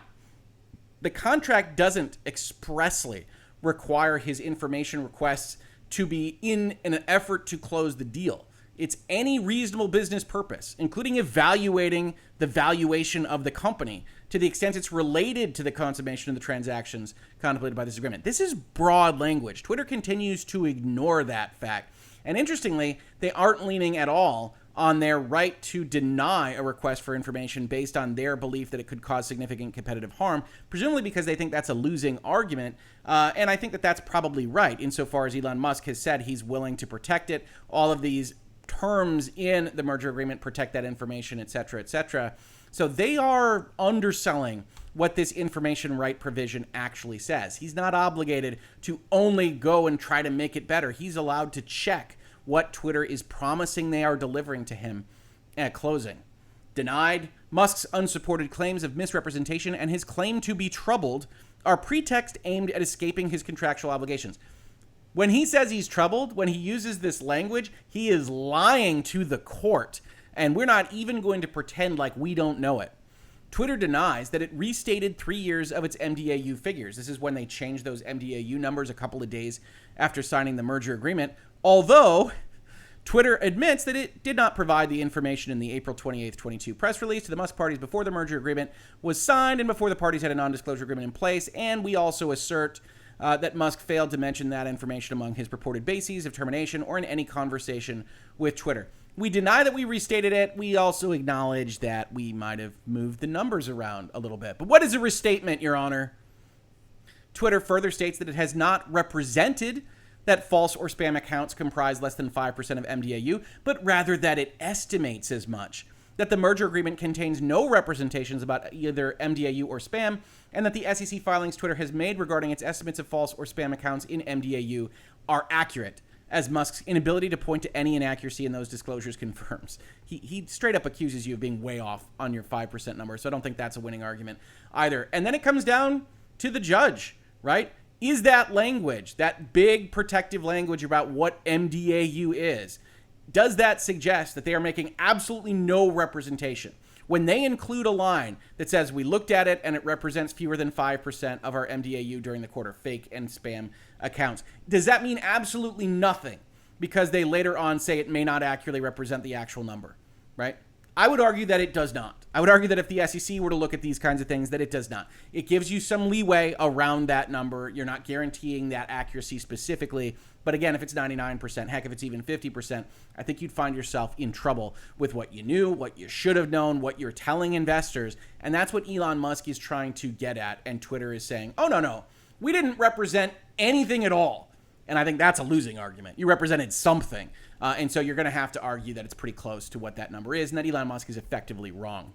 S1: the contract doesn't expressly require his information requests to be in an effort to close the deal. It's any reasonable business purpose, including evaluating the valuation of the company to the extent it's related to the consummation of the transactions contemplated by this agreement. This is broad language. Twitter continues to ignore that fact. And interestingly, they aren't leaning at all on their right to deny a request for information based on their belief that it could cause significant competitive harm, presumably because they think that's a losing argument. And I think that that's probably right, insofar as Elon Musk has said he's willing to protect it. All of these terms in the merger agreement protect that information, et cetera, et cetera. So they are underselling what this information right provision actually says. He's not obligated to only go and try to make it better. He's allowed to check what Twitter is promising they are delivering to him at closing. Denied, Musk's unsupported claims of misrepresentation and his claim to be troubled are pretext aimed at escaping his contractual obligations. When he says he's troubled, when he uses this language, he is lying to the court, and we're not even going to pretend like we don't know it. Twitter denies that it restated 3 years of its mDAU figures. This is when they changed those mDAU numbers a couple of days after signing the merger agreement, although Twitter admits that it did not provide the information in the April 28th, 22 press release to the Musk parties before the merger agreement was signed and before the parties had a non-disclosure agreement in place, and we also assert that Musk failed to mention that information among his purported bases of termination or in any conversation with Twitter. We deny that we restated it. We also acknowledge that we might have moved the numbers around a little bit. But what is a restatement, Your Honor? Twitter further states that it has not represented that false or spam accounts comprise less than 5% of mDAU, but rather that it estimates as much. That the merger agreement contains no representations about either mDAU or spam, and that the SEC filings Twitter has made regarding its estimates of false or spam accounts in mDAU are accurate, as Musk's inability to point to any inaccuracy in those disclosures confirms. He straight up accuses you of being way off on your 5% number, so I don't think that's a winning argument either. And then it comes down to the judge, right? Is that language, that big protective language about what mDAU is, does that suggest that they are making absolutely no representation? When they include a line that says, we looked at it and it represents fewer than 5% of our mDAU during the quarter, fake and spam accounts, does that mean absolutely nothing because they later on say it may not accurately represent the actual number, right? I would argue that it does not. I would argue that if the SEC were to look at these kinds of things, that it does not. It gives you some leeway around that number. You're not guaranteeing that accuracy specifically. But again, if it's 99%, heck, if it's even 50%, I think you'd find yourself in trouble with what you knew, what you should have known, what you're telling investors. And that's what Elon Musk is trying to get at. And Twitter is saying, oh, no, we didn't represent anything at all. And I think that's a losing argument. You represented something. And so you're going to have to argue that it's pretty close to what that number is and that Elon Musk is effectively wrong.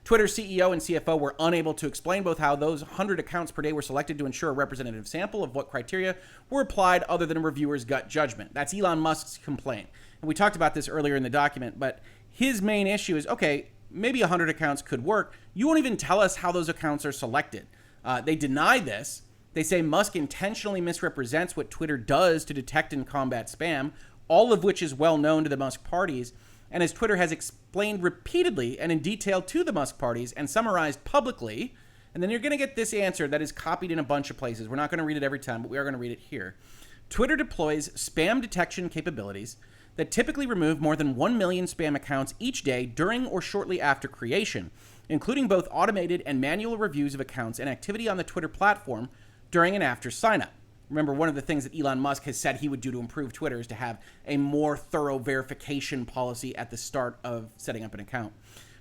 S1: Twitter's CEO and CFO were unable to explain both how those 100 accounts per day were selected to ensure a representative sample of what criteria were applied other than a reviewer's gut judgment. That's Elon Musk's complaint. And we talked about this earlier in the document, but his main issue is, okay, maybe 100 accounts could work. You won't even tell us how those accounts are selected. They deny this. They say Musk intentionally misrepresents what Twitter does to detect and combat spam, all of which is well known to the Musk parties. And as Twitter has explained repeatedly and in detail to the Musk parties and summarized publicly, and then you're going to get this answer that is copied in a bunch of places. We're not going to read it every time, but we are going to read it here. Twitter deploys spam detection capabilities that typically remove more than 1 million spam accounts each day during or shortly after creation, including both automated and manual reviews of accounts and activity on the Twitter platform during and after signup. Remember, one of the things that Elon Musk has said he would do to improve Twitter is to have a more thorough verification policy at the start of setting up an account.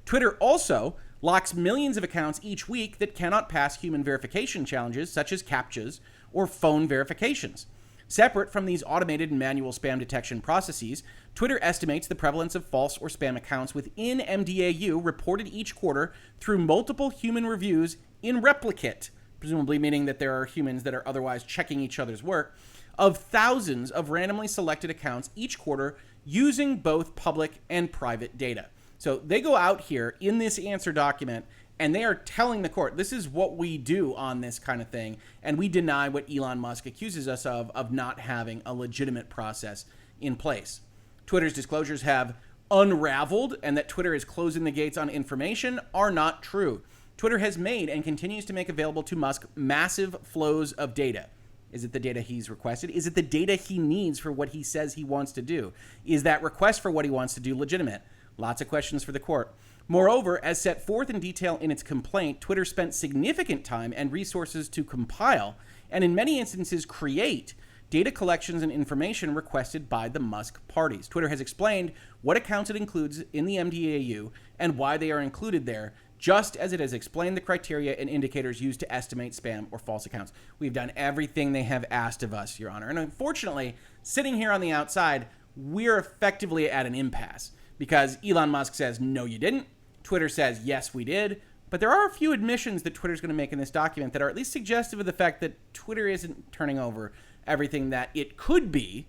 S1: Twitter also locks millions of accounts each week that cannot pass human verification challenges such as CAPTCHAs or phone verifications. Separate from these automated and manual spam detection processes, Twitter estimates the prevalence of false or spam accounts within mDAU reported each quarter through multiple human reviews in replicate, presumably meaning that there are humans that are otherwise checking each other's work, of thousands of randomly selected accounts each quarter using both public and private data. So they go out here in this answer document and they are telling the court, this is what we do on this kind of thing, and we deny what Elon Musk accuses us of not having a legitimate process in place. Twitter's disclosures have unraveled, and that Twitter is closing the gates on information are not true. Twitter has made and continues to make available to Musk massive flows of data. Is it the data he's requested? Is it the data he needs for what he says he wants to do? Is that request for what he wants to do legitimate? Lots of questions for the court. Moreover, as set forth in detail in its complaint, Twitter spent significant time and resources to compile, and in many instances create, data collections and information requested by the Musk parties. Twitter has explained what accounts it includes in the mDAU and why they are included there, just as it has explained the criteria and indicators used to estimate spam or false accounts. We've done everything they have asked of us, Your Honor. And unfortunately, sitting here on the outside, we're effectively at an impasse because Elon Musk says, no, you didn't. Twitter says, yes, we did. But there are a few admissions that Twitter's going to make in this document that are at least suggestive of the fact that Twitter isn't turning over everything that it could be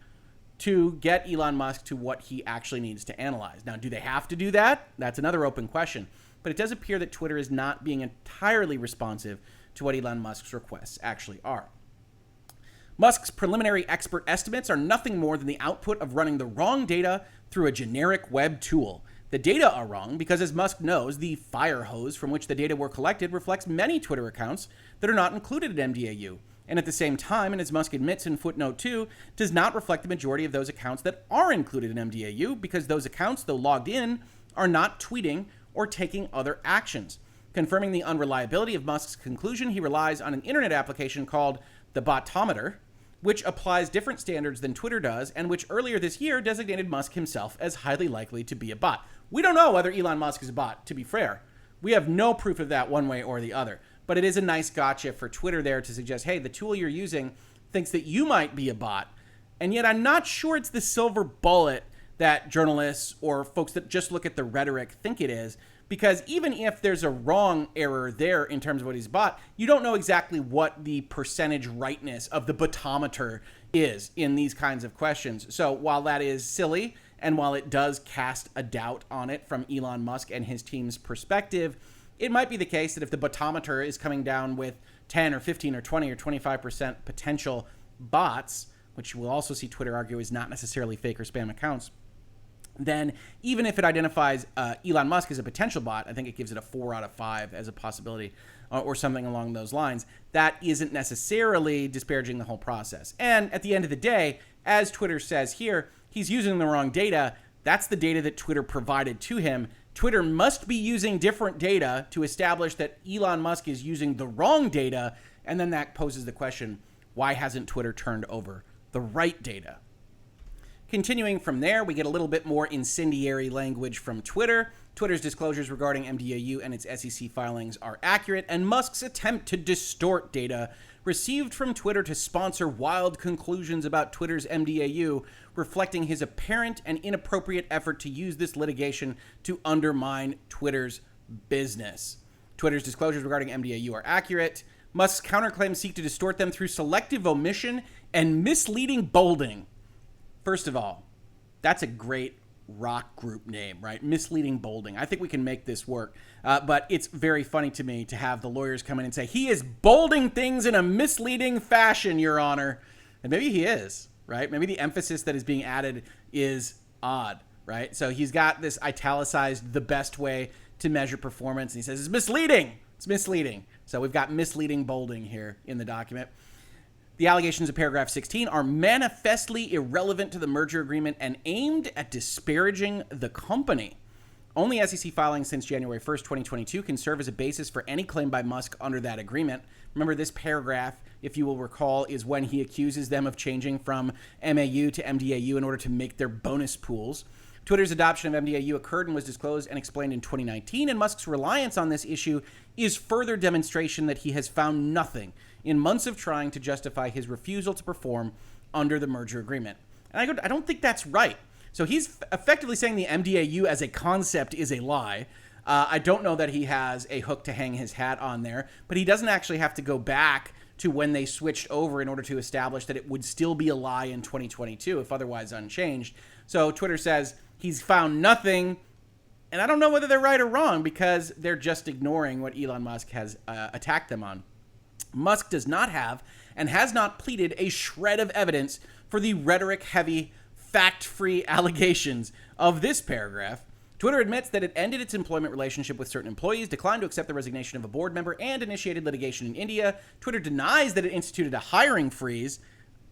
S1: to get Elon Musk to what he actually needs to analyze. Now, do they have to do that? That's another open question. But it does appear that Twitter is not being entirely responsive to what Elon Musk's requests actually are. Musk's preliminary expert estimates are nothing more than the output of running the wrong data through a generic web tool. The data are wrong because, as Musk knows, the fire hose from which the data were collected reflects many Twitter accounts that are not included in mDAU. And at the same time, and as Musk admits in footnote 2, does not reflect the majority of those accounts that are included in mDAU because those accounts, though logged in, are not tweeting or taking other actions. Confirming the unreliability of Musk's conclusion, he relies on an internet application called the Botometer, which applies different standards than Twitter does, and which earlier this year designated Musk himself as highly likely to be a bot. We don't know whether Elon Musk is a bot, to be fair. We have no proof of that one way or the other. But it is a nice gotcha for Twitter there to suggest, hey, the tool you're using thinks that you might be a bot, and yet I'm not sure it's the silver bullet that journalists or folks that just look at the rhetoric think it is, because even if there's a wrong error there in terms of what he's bought, you don't know exactly what the percentage rightness of the botometer is in these kinds of questions. So while that is silly, and while it does cast a doubt on it from Elon Musk and his team's perspective, it might be the case that if the botometer is coming down with 10 or 15 or 20 or 25% potential bots, which we'll also see Twitter argue is not necessarily fake or spam accounts, then even if it identifies Elon Musk as a potential bot, I think it gives it a 4 out of 5 as a possibility or something along those lines. That isn't necessarily disparaging the whole process. And at the end of the day, as Twitter says here, he's using the wrong data. That's the data that Twitter provided to him. Twitter must be using different data to establish that Elon Musk is using the wrong data. And then that poses the question, why hasn't Twitter turned over the right data? Continuing from there, we get a little bit more incendiary language from Twitter. Twitter's disclosures regarding mDAU and its SEC filings are accurate, and Musk's attempt to distort data received from Twitter to sponsor wild conclusions about Twitter's mDAU, reflecting his apparent and inappropriate effort to use this litigation to undermine Twitter's business. Twitter's disclosures regarding mDAU are accurate. Musk's counterclaims seek to distort them through selective omission and misleading bolding. First of all, that's a great rock group name, right? Misleading bolding. I think we can make this work. But it's very funny to me to have the lawyers come in and say, he is bolding things in a misleading fashion, Your Honor. And maybe he is, right? Maybe the emphasis that is being added is odd, right? So he's got this italicized, the best way to measure performance. And he says, it's misleading. It's misleading. So we've got misleading bolding here in the document. The allegations of paragraph 16 are manifestly irrelevant to the merger agreement and aimed at disparaging the company. Only SEC filings since January 1st, 2022 can serve as a basis for any claim by Musk under that agreement. Remember, this paragraph, if you will recall, is when he accuses them of changing from MAU to mDAU in order to make their bonus pools. Twitter's adoption of mDAU occurred and was disclosed and explained in 2019, and Musk's reliance on this issue is further demonstration that he has found nothing in months of trying to justify his refusal to perform under the merger agreement. And I don't think that's right. So he's effectively saying the mDAU as a concept is a lie. I don't know that he has a hook to hang his hat on there, but he doesn't actually have to go back to when they switched over in order to establish that it would still be a lie in 2022, if otherwise unchanged. So Twitter says he's found nothing, and I don't know whether they're right or wrong because they're just ignoring what Elon Musk has attacked them on. Musk does not have and has not pleaded a shred of evidence for the rhetoric-heavy, fact-free allegations of this paragraph. Twitter admits that it ended its employment relationship with certain employees, declined to accept the resignation of a board member, and initiated litigation in India. Twitter denies that it instituted a hiring freeze,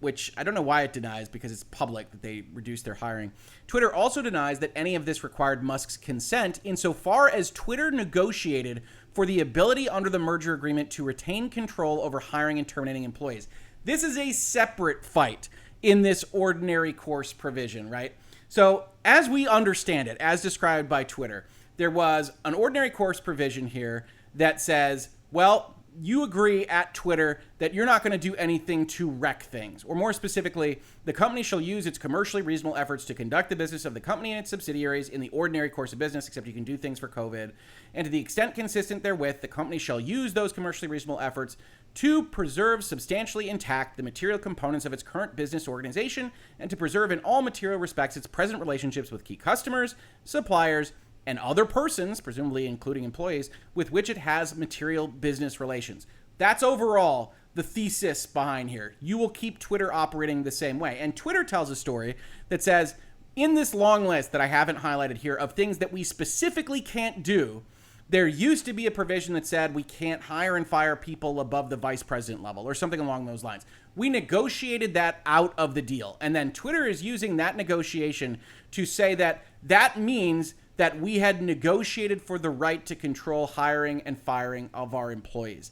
S1: which I don't know why it denies because it's public that they reduced their hiring. Twitter also denies that any of this required Musk's consent insofar as Twitter negotiated for the ability under the merger agreement to retain control over hiring and terminating employees. This is a separate fight in this ordinary course provision, right? So as we understand it, as described by Twitter, there was an ordinary course provision here that says, well, you agree at Twitter that you're not going to do anything to wreck things. Or more specifically, the company shall use its commercially reasonable efforts to conduct the business of the company and its subsidiaries in the ordinary course of business, except you can do things for COVID. And to the extent consistent therewith, the company shall use those commercially reasonable efforts to preserve substantially intact the material components of its current business organization and to preserve in all material respects its present relationships with key customers, suppliers, and other persons, presumably including employees, with which it has material business relations. That's overall the thesis behind here. You will keep Twitter operating the same way. And Twitter tells a story that says, in this long list that I haven't highlighted here of things that we specifically can't do, there used to be a provision that said we can't hire and fire people above the vice president level or something along those lines. We negotiated that out of the deal. And then Twitter is using that negotiation to say that that means that we had negotiated for the right to control hiring and firing of our employees.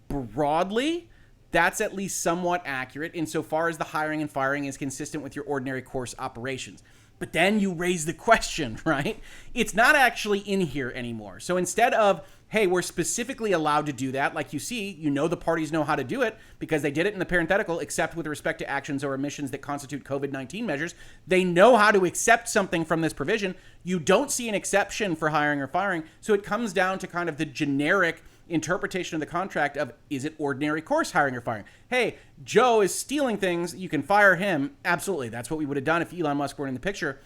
S1: Broadly, that's at least somewhat accurate insofar as the hiring and firing is consistent with your ordinary course operations. But then you raise the question, right? It's not actually in here anymore. So instead of, hey, we're specifically allowed to do that, like you see, you know the parties know how to do it because they did it in the parenthetical, except with respect to actions or omissions that constitute COVID-19 measures. They know how to accept something from this provision. You don't see an exception for hiring or firing. So it comes down to kind of the generic interpretation of the contract of, is it ordinary course hiring or firing? Hey, Joe is stealing things. You can fire him. Absolutely. That's what we would have done if Elon Musk weren't in the picture.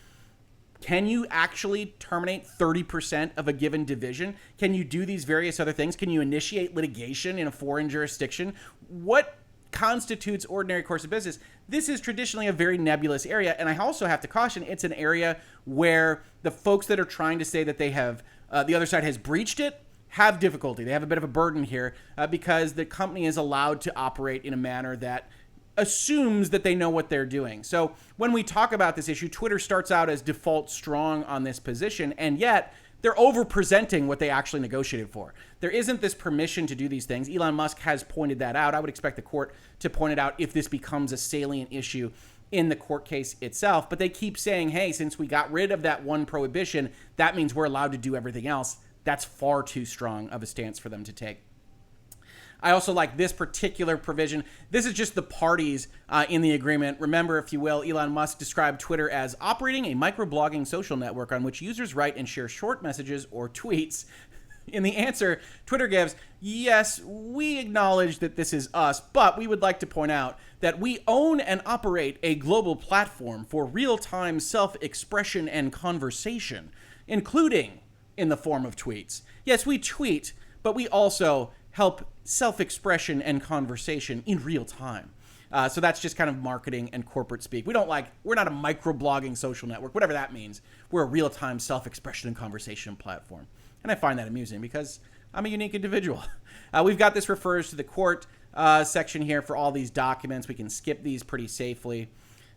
S1: Can you actually terminate 30% of a given division? Can you do these various other things? Can you initiate litigation in a foreign jurisdiction? What constitutes ordinary course of business? This is traditionally a very nebulous area. And I also have to caution, it's an area where the folks that are trying to say that they have, the other side has breached it, have difficulty. They have a bit of a burden here because the company is allowed to operate in a manner that assumes that they know what they're doing. So when we talk about this issue, Twitter starts out as default strong on this position, and yet they're over-presenting what they actually negotiated for. There isn't this permission to do these things. Elon Musk has pointed that out. I would expect the court to point it out if this becomes a salient issue in the court case itself. But they keep saying, hey, since we got rid of that one prohibition, that means we're allowed to do everything else. That's far too strong of a stance for them to take. I also like this particular provision. This is just the parties in the agreement. Remember, if you will, Elon Musk described Twitter as operating a microblogging social network on which users write and share short messages or tweets. In the answer, Twitter gives, yes, we acknowledge that this is us, but we would like to point out that we own and operate a global platform for real-time self-expression and conversation, including in the form of tweets. Yes, we tweet, but we also help self-expression and conversation in real time. So that's just kind of marketing and corporate speak. We're not a microblogging social network, whatever that means. We're a real-time self-expression and conversation platform. And I find that amusing because I'm a unique individual. We've got this refers to the court section here for all these documents. We can skip these pretty safely.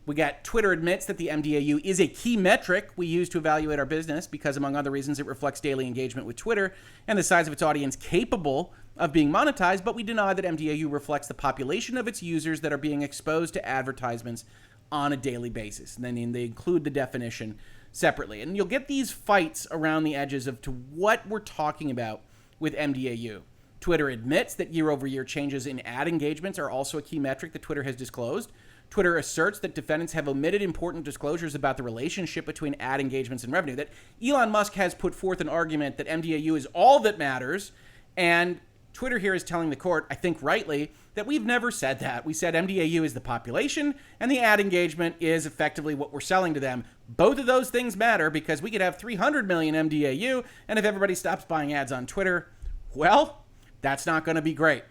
S1: We got Twitter admits that the mDAU is a key metric we use to evaluate our business because, among other reasons, it reflects daily engagement with Twitter and the size of its audience capable of being monetized, but we deny that mDAU reflects the population of its users that are being exposed to advertisements on a daily basis. And then they include the definition separately. And you'll get these fights around the edges of to what we're talking about with mDAU. Twitter admits that year-over-year changes in ad engagements are also a key metric that Twitter has disclosed. Twitter asserts that defendants have omitted important disclosures about the relationship between ad engagements and revenue, that Elon Musk has put forth an argument that mDAU is all that matters, and Twitter here is telling the court, I think rightly, that we've never said that. We said mDAU is the population, and the ad engagement is effectively what we're selling to them. Both of those things matter because we could have 300 million mDAU, and if everybody stops buying ads on Twitter, well, that's not going to be great.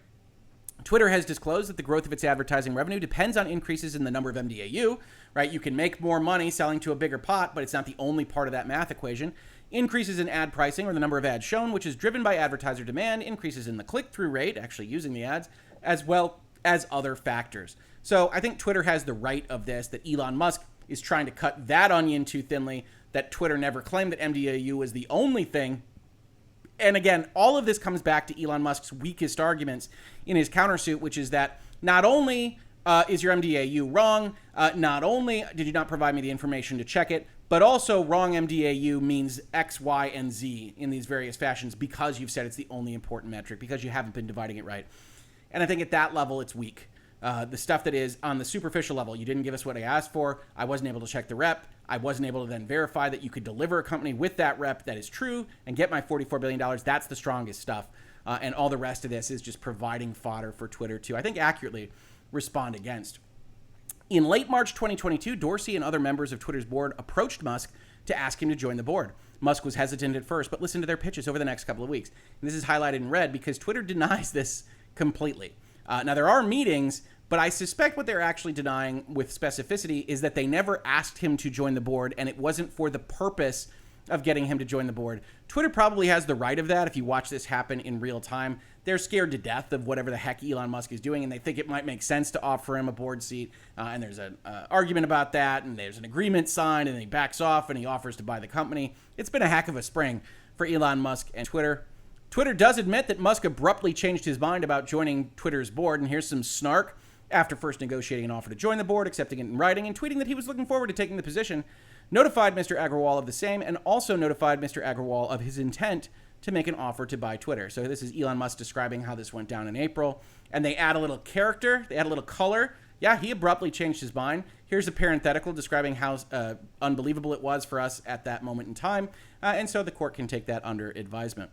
S1: Twitter has disclosed that the growth of its advertising revenue depends on increases in the number of mDAU, right? You can make more money selling to a bigger pot, but it's not the only part of that math equation. Increases in ad pricing or the number of ads shown, which is driven by advertiser demand, increases in the click-through rate, actually using the ads, as well as other factors. So I think Twitter has the right of this, that Elon Musk is trying to cut that onion too thinly, that Twitter never claimed that mDAU was the only thing. And again, all of this comes back to Elon Musk's weakest arguments in his countersuit, which is that not only is your mDAU wrong, not only did you not provide me the information to check it, but also wrong mDAU means X, Y, and Z in these various fashions because you've said it's the only important metric, because you haven't been dividing it right. And I think at that level, it's weak. The stuff that is on the superficial level, you didn't give us what I asked for. I wasn't able to check the rep. I wasn't able to then verify that you could deliver a company with that rep that is true and get my $44 billion. That's the strongest stuff. And all the rest of this is just providing fodder for Twitter to, I think, accurately respond against. In late March 2022, Dorsey and other members of Twitter's board approached Musk to ask him to join the board. Musk was hesitant at first, but listened to their pitches over the next couple of weeks. And this is highlighted in red because Twitter denies this completely. Now, there are meetings, but I suspect what they're actually denying with specificity is that they never asked him to join the board, and it wasn't for the purpose of getting him to join the board. Twitter probably has the right of that if you watch this happen in real time. They're scared to death of whatever the heck Elon Musk is doing, and they think it might make sense to offer him a board seat. And there's an argument about that, and there's an agreement signed, and then he backs off, and he offers to buy the company. It's been a heck of a spring for Elon Musk and Twitter. Twitter does admit that Musk abruptly changed his mind about joining Twitter's board, and here's some snark. After first negotiating an offer to join the board, accepting it in writing, and tweeting that he was looking forward to taking the position, notified Mr. Agrawal of the same, and also notified Mr. Agrawal of his intent to make an offer to buy Twitter. So this is Elon Musk describing how this went down in April, and they add a little character, they add a little color. Yeah, he abruptly changed his mind. Here's a parenthetical describing how unbelievable it was for us at that moment in time, and so the court can take that under advisement.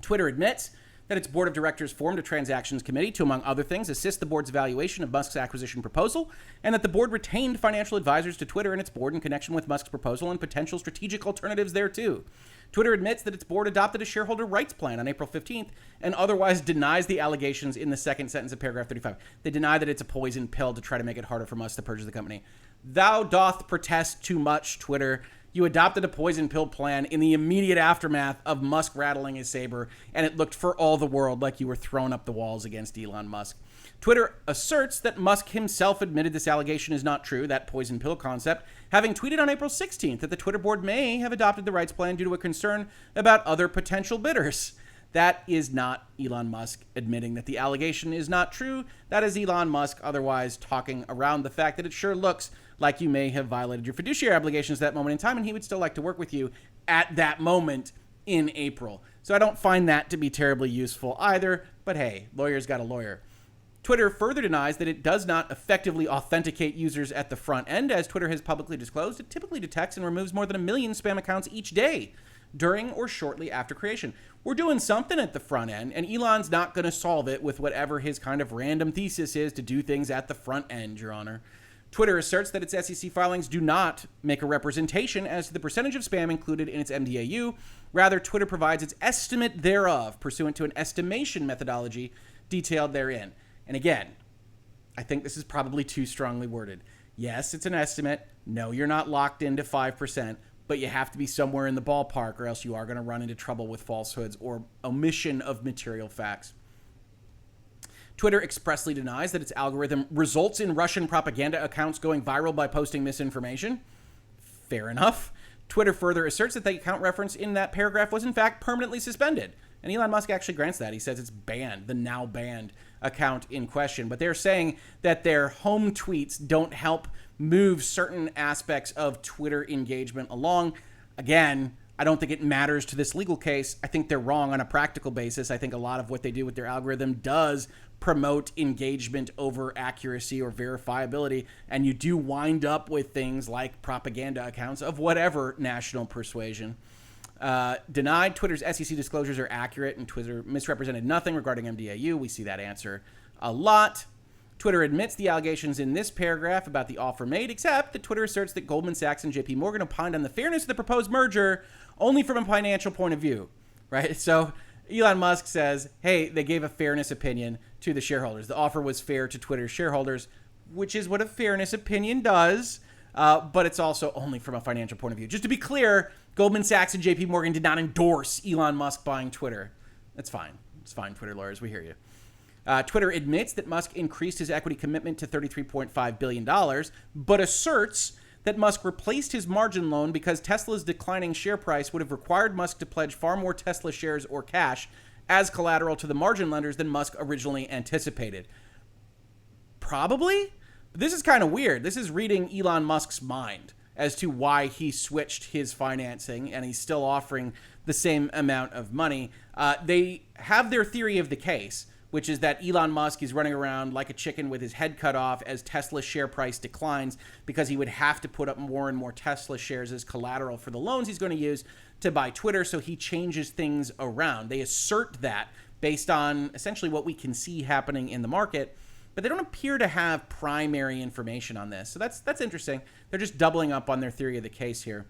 S1: Twitter admits that its board of directors formed a transactions committee to, among other things, assist the board's evaluation of Musk's acquisition proposal, and that the board retained financial advisors to Twitter and its board in connection with Musk's proposal and potential strategic alternatives thereto. Twitter admits that its board adopted a shareholder rights plan on April 15th and otherwise denies the allegations in the second sentence of paragraph 35. They deny that it's a poison pill to try to make it harder for Musk to purchase the company. Thou doth protest too much, Twitter. You adopted a poison pill plan in the immediate aftermath of Musk rattling his saber, and it looked for all the world like you were throwing up the walls against Elon Musk. Twitter asserts that Musk himself admitted this allegation is not true, that poison pill concept, having tweeted on April 16th that the Twitter board may have adopted the rights plan due to a concern about other potential bidders. That is not Elon Musk admitting that the allegation is not true. That is Elon Musk otherwise talking around the fact that it sure looks like you may have violated your fiduciary obligations at that moment in time, and he would still like to work with you at that moment in April. So I don't find that to be terribly useful either, but hey, lawyer's got a lawyer. Twitter further denies that it does not effectively authenticate users at the front end. As Twitter has publicly disclosed, it typically detects and removes more than 1 million spam accounts each day, during or shortly after creation. We're doing something at the front end, and Elon's not going to solve it with whatever his kind of random thesis is to do things at the front end, Your Honor. Twitter asserts that its SEC filings do not make a representation as to the percentage of spam included in its mDAU. Rather, Twitter provides its estimate thereof, pursuant to an estimation methodology detailed therein. And again, I think this is probably too strongly worded. Yes, it's an estimate. No, you're not locked into 5%, but you have to be somewhere in the ballpark or else you are going to run into trouble with falsehoods or omission of material facts. Twitter expressly denies that its algorithm results in Russian propaganda accounts going viral by posting misinformation. Fair enough. Twitter further asserts that the account reference in that paragraph was in fact permanently suspended. And Elon Musk actually grants that. He says it's banned, the now banned account in question. But they're saying that their home tweets don't help move certain aspects of Twitter engagement along. Again, I don't think it matters to this legal case. I think they're wrong on a practical basis. I think a lot of what they do with their algorithm does promote engagement over accuracy or verifiability. And you do wind up with things like propaganda accounts of whatever national persuasion. Denied Twitter's SEC disclosures are accurate and Twitter misrepresented nothing regarding mDAU. We see that answer a lot. Twitter admits the allegations in this paragraph about the offer made, except that Twitter asserts that Goldman Sachs and JP Morgan opined on the fairness of the proposed merger only from a financial point of view, right? So Elon Musk says, hey, they gave a fairness opinion to the shareholders. The offer was fair to Twitter's shareholders, which is what a fairness opinion does, but it's also only from a financial point of view. Just to be clear, Goldman Sachs and JP Morgan did not endorse Elon Musk buying Twitter. That's fine. It's fine, Twitter lawyers. We hear you. Twitter admits that Musk increased his equity commitment to $33.5 billion, but asserts that Musk replaced his margin loan because Tesla's declining share price would have required Musk to pledge far more Tesla shares or cash as collateral to the margin lenders than Musk originally anticipated. Probably? But this is kind of weird. This is reading Elon Musk's mind as to why he switched his financing and he's still offering the same amount of money. They have their theory of the case, which is that Elon Musk is running around like a chicken with his head cut off as Tesla's share price declines because he would have to put up more and more Tesla shares as collateral for the loans he's going to use to buy Twitter, so he changes things around. They assert that based on essentially what we can see happening in the market, but they don't appear to have primary information on this. So that's interesting. They're just doubling up on their theory of the case here.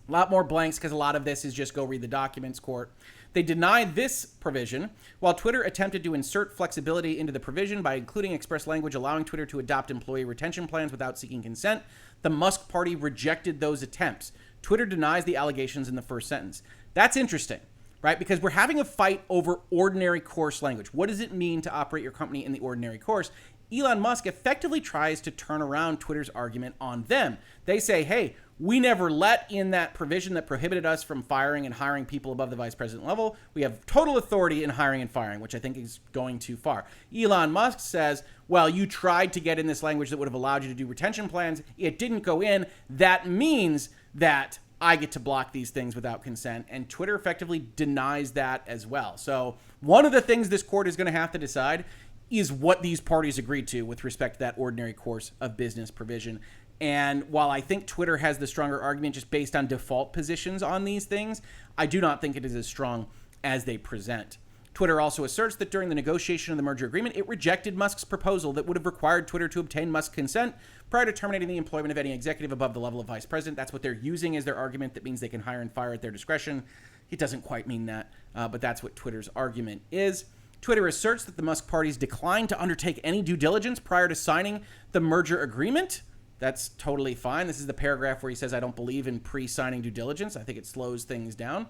S1: A lot more blanks because a lot of this is just go read the documents, court. They denied this provision, while Twitter attempted to insert flexibility into the provision by including express language allowing Twitter to adopt employee retention plans without seeking consent. The Musk party rejected those attempts. Twitter denies the allegations in the first sentence. That's interesting, right? Because we're having a fight over ordinary course language. What does it mean to operate your company in the ordinary course? Elon Musk effectively tries to turn around Twitter's argument on them. They say, hey, we never let in that provision that prohibited us from firing and hiring people above the vice president level. We have total authority in hiring and firing, which I think is going too far. Elon Musk says, well, you tried to get in this language that would have allowed you to do retention plans. It didn't go in. That means that I get to block these things without consent. And Twitter effectively denies that as well. So one of the things this court is going to have to decide is what these parties agreed to with respect to that ordinary course of business provision. And while I think Twitter has the stronger argument just based on default positions on these things, I do not think it is as strong as they present. Twitter also asserts that during the negotiation of the merger agreement, it rejected Musk's proposal that would have required Twitter to obtain Musk's consent prior to terminating the employment of any executive above the level of vice president. That's what they're using as their argument. That means they can hire and fire at their discretion. It doesn't quite mean that, but that's what Twitter's argument is. Twitter asserts that the Musk parties declined to undertake any due diligence prior to signing the merger agreement. That's totally fine. This is the paragraph where he says, I don't believe in pre-signing due diligence. I think it slows things down.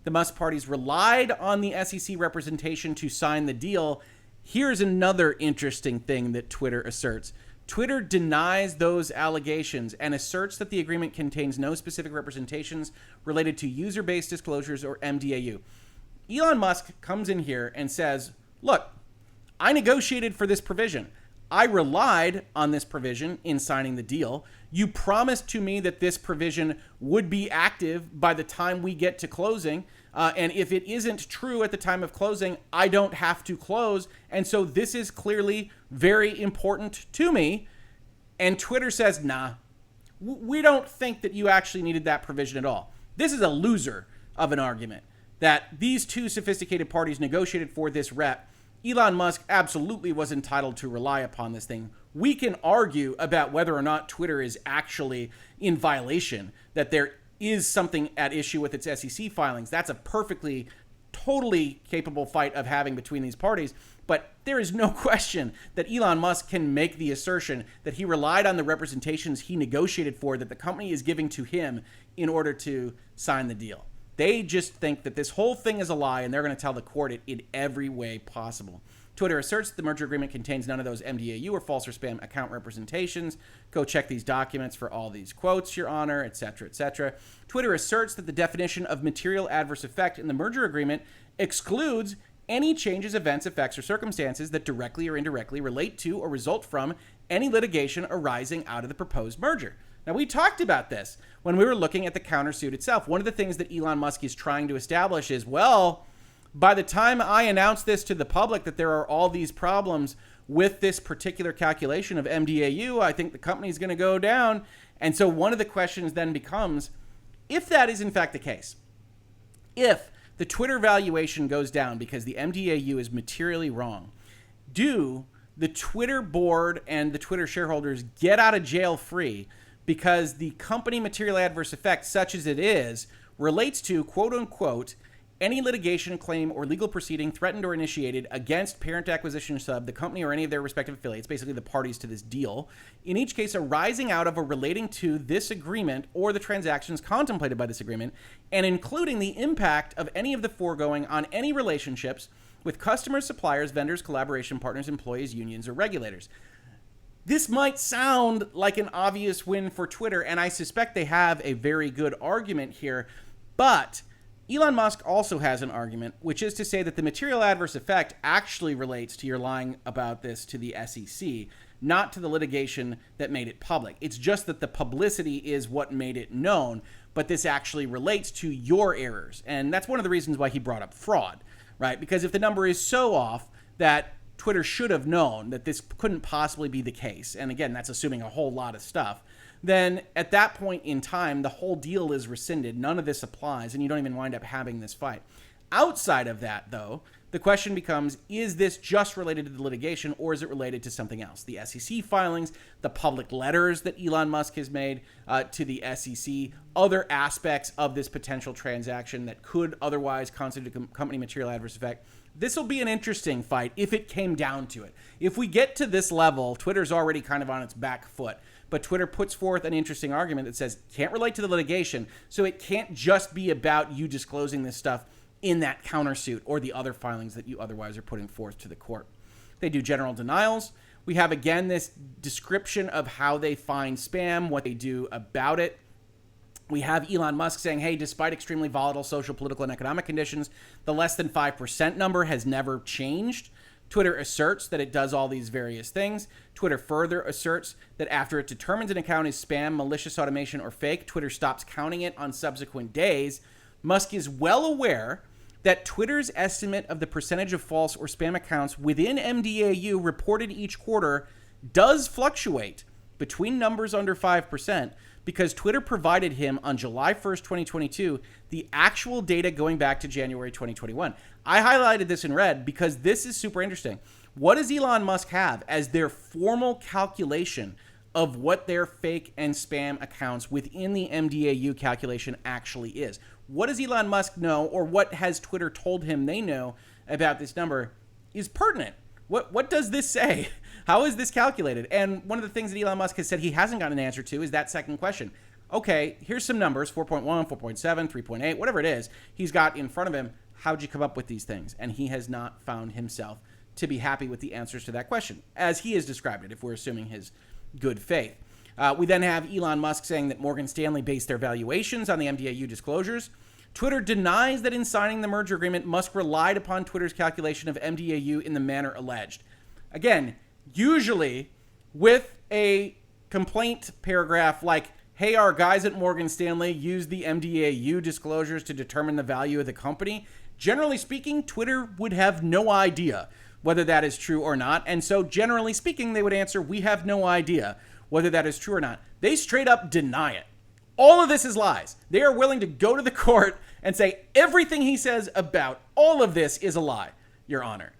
S1: The Musk parties relied on the SEC representation to sign the deal. Here's another interesting thing that Twitter asserts. Twitter denies those allegations and asserts that the agreement contains no specific representations related to user-based disclosures or mDAU. Elon Musk comes in here and says, look, I negotiated for this provision. I relied on this provision in signing the deal. You promised to me that this provision would be active by the time we get to closing. And if it isn't true at the time of closing, I don't have to close. And so this is clearly very important to me. And Twitter says, nah, we don't think that you actually needed that provision at all. This is a loser of an argument that these two sophisticated parties negotiated for this rep. Elon Musk absolutely was entitled to rely upon this thing. We can argue about whether or not Twitter is actually in violation, that there is something at issue with its SEC filings. That's a perfectly, totally capable fight of having between these parties. But there is no question that Elon Musk can make the assertion that he relied on the representations he negotiated for that the company is giving to him in order to sign the deal. They just think that this whole thing is a lie, and they're going to tell the court it in every way possible. Twitter asserts that the merger agreement contains none of those mDAU or false or spam account representations. Go check these documents for all these quotes, Your Honor, etc., etc. Twitter asserts that the definition of material adverse effect in the merger agreement excludes any changes, events, effects, or circumstances that directly or indirectly relate to or result from any litigation arising out of the proposed merger. Now, we talked about this when we were looking at the countersuit itself. One of the things that Elon Musk is trying to establish is, well, by the time I announce this to the public that there are all these problems with this particular calculation of mDAU, I think the company is going to go down. And so one of the questions then becomes, if that is in fact the case, if the Twitter valuation goes down because the mDAU is materially wrong, do the Twitter board and the Twitter shareholders get out of jail free because the company material adverse effect, such as it is, relates to, quote unquote, any litigation, claim, or legal proceeding threatened or initiated against parent acquisition sub, the company, or any of their respective affiliates, basically the parties to this deal, in each case arising out of or relating to this agreement or the transactions contemplated by this agreement, and including the impact of any of the foregoing on any relationships with customers, suppliers, vendors, collaboration partners, employees, unions, or regulators. This might sound like an obvious win for Twitter, and I suspect they have a very good argument here, but Elon Musk also has an argument, which is to say that the material adverse effect actually relates to your lying about this to the SEC, not to the litigation that made it public. It's just that the publicity is what made it known, but this actually relates to your errors. And that's one of the reasons why he brought up fraud, right? Because if the number is so off that Twitter should have known that this couldn't possibly be the case, and again, that's assuming a whole lot of stuff, then at that point in time, the whole deal is rescinded. None of this applies, and you don't even wind up having this fight. Outside of that, though, the question becomes, is this just related to the litigation, or is it related to something else? The SEC filings, the public letters that Elon Musk has made to the SEC, other aspects of this potential transaction that could otherwise constitute a company material adverse effect. This will be an interesting fight if it came down to it. If we get to this level, Twitter's already kind of on its back foot. But Twitter puts forth an interesting argument that says it can't relate to the litigation, so it can't just be about you disclosing this stuff in that countersuit or the other filings that you otherwise are putting forth to the court. They do general denials. We have, again, this description of how they find spam, what they do about it. We have Elon Musk saying, hey, despite extremely volatile social, political, and economic conditions, the less than 5% number has never changed. Twitter asserts that it does all these various things. Twitter further asserts that after it determines an account is spam, malicious automation, or fake, Twitter stops counting it on subsequent days. Musk is well aware that Twitter's estimate of the percentage of false or spam accounts within mDAU reported each quarter does fluctuate between numbers under 5%, because Twitter provided him on July 1st, 2022, the actual data going back to January 2021. I highlighted this in red because this is super interesting. What does Elon Musk have as their formal calculation of what their fake and spam accounts within the mDAU calculation actually is? What does Elon Musk know, or what has Twitter told him they know about this number is pertinent? What does this say? How is this calculated? And one of the things that Elon Musk has said he hasn't gotten an answer to is that second question. Okay, here's some numbers, 4.1, 4.7, 3.8, whatever it is he's got in front of him. How'd you come up with these things? And he has not found himself to be happy with the answers to that question, as he has described it, if we're assuming his good faith. We then have Elon Musk saying that Morgan Stanley based their valuations on the mDAU disclosures. Twitter denies that in signing the merger agreement, Musk relied upon Twitter's calculation of mDAU in the manner alleged. Again, usually with a complaint paragraph like, hey, our guys at Morgan Stanley used the mDAU disclosures to determine the value of the company, generally speaking, Twitter would have no idea whether that is true or not. And so generally speaking, they would answer, we have no idea whether that is true or not. They straight up deny it. All of this is lies. They are willing to go to the court and say everything he says about all of this is a lie, Your Honor.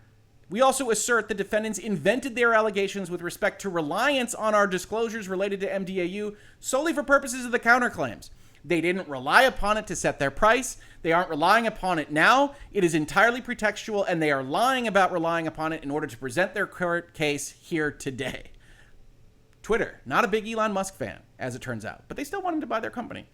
S1: We also assert the defendants invented their allegations with respect to reliance on our disclosures related to mDAU solely for purposes of the counterclaims. They didn't rely upon it to set their price. They aren't relying upon it now. It is entirely pretextual, and they are lying about relying upon it in order to present their court case here today. Twitter, not a big Elon Musk fan, as it turns out, but they still want him to buy their company.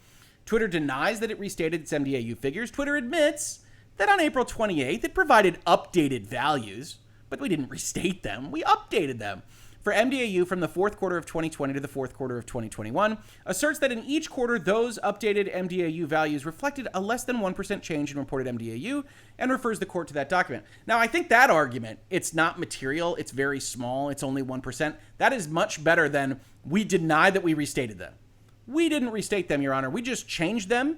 S1: Twitter denies that it restated its mDAU figures. Twitter admits that on April 28th, it provided updated values, but we didn't restate them. We updated them. For mDAU from the fourth quarter of 2020 to the fourth quarter of 2021, asserts that in each quarter, those updated mDAU values reflected a less than 1% change in reported mDAU and refers the court to that document. Now, I think that argument, it's not material, it's very small, it's only 1%. That is much better than we deny that we restated them. We didn't restate them, Your Honor. We just changed them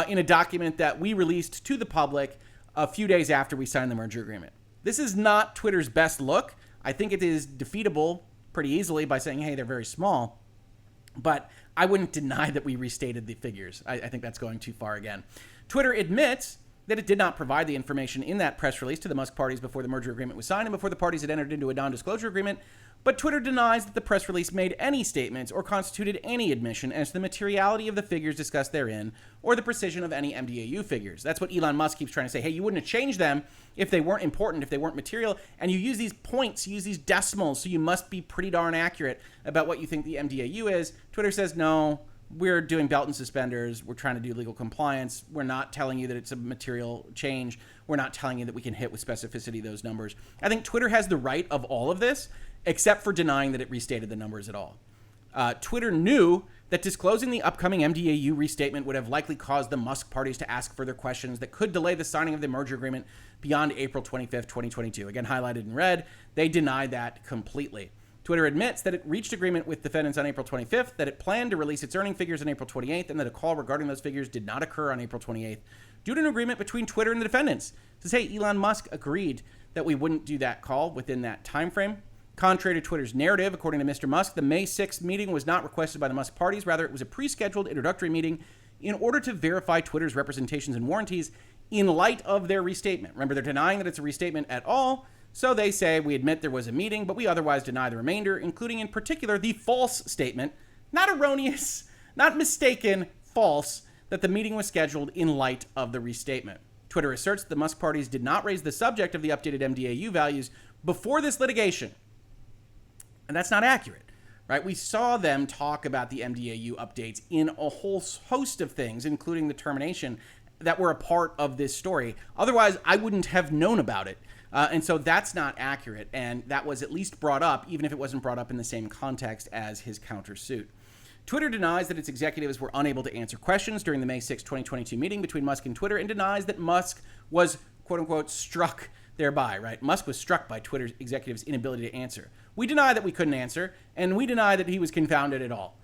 S1: in a document that we released to the public a few days after we signed the merger agreement. This is not Twitter's best look. I think it is defeatable pretty easily by saying, hey, they're very small. But I wouldn't deny that we restated the figures. I think that's going too far again. Twitter admits that it did not provide the information in that press release to the Musk parties before the merger agreement was signed and before the parties had entered into a non-disclosure agreement. But Twitter denies that the press release made any statements or constituted any admission as to the materiality of the figures discussed therein or the precision of any mDAU figures. That's what Elon Musk keeps trying to say. Hey, you wouldn't have changed them if they weren't important, if they weren't material, and you use these points, you use these decimals, so you must be pretty darn accurate about what you think the mDAU is. Twitter says, no, we're doing belt and suspenders. We're trying to do legal compliance. We're not telling you that it's a material change. We're not telling you that we can hit with specificity those numbers. I think Twitter has the right of all of this, except for denying that it restated the numbers at all. Twitter knew that disclosing the upcoming mDAU restatement would have likely caused the Musk parties to ask further questions that could delay the signing of the merger agreement beyond April 25th, 2022. Again, highlighted in red, they denied that completely. Twitter admits that it reached agreement with defendants on April 25th, that it planned to release its earning figures on April 28th, and that a call regarding those figures did not occur on April 28th due to an agreement between Twitter and the defendants. It says, hey, Elon Musk agreed that we wouldn't do that call within that time frame. Contrary to Twitter's narrative, according to Mr. Musk, the May 6th meeting was not requested by the Musk parties. Rather, it was a pre-scheduled introductory meeting in order to verify Twitter's representations and warranties in light of their restatement. Remember, they're denying that it's a restatement at all, so they say, we admit there was a meeting, but we otherwise deny the remainder, including in particular the false statement, not erroneous, not mistaken, false, that the meeting was scheduled in light of the restatement. Twitter asserts that the Musk parties did not raise the subject of the updated mDAU values before this litigation. And that's not accurate, right? We saw them talk about the mDAU updates in a whole host of things, including the termination, that were a part of this story. Otherwise, I wouldn't have known about it. And so that's not accurate. And that was at least brought up, even if it wasn't brought up in the same context as his countersuit. Twitter denies that its executives were unable to answer questions during the May 6, 2022 meeting between Musk and Twitter, and denies that Musk was, quote unquote, struck thereby, right? Musk was struck by Twitter's executives' inability to answer. We deny that we couldn't answer, and we deny that he was confounded at all,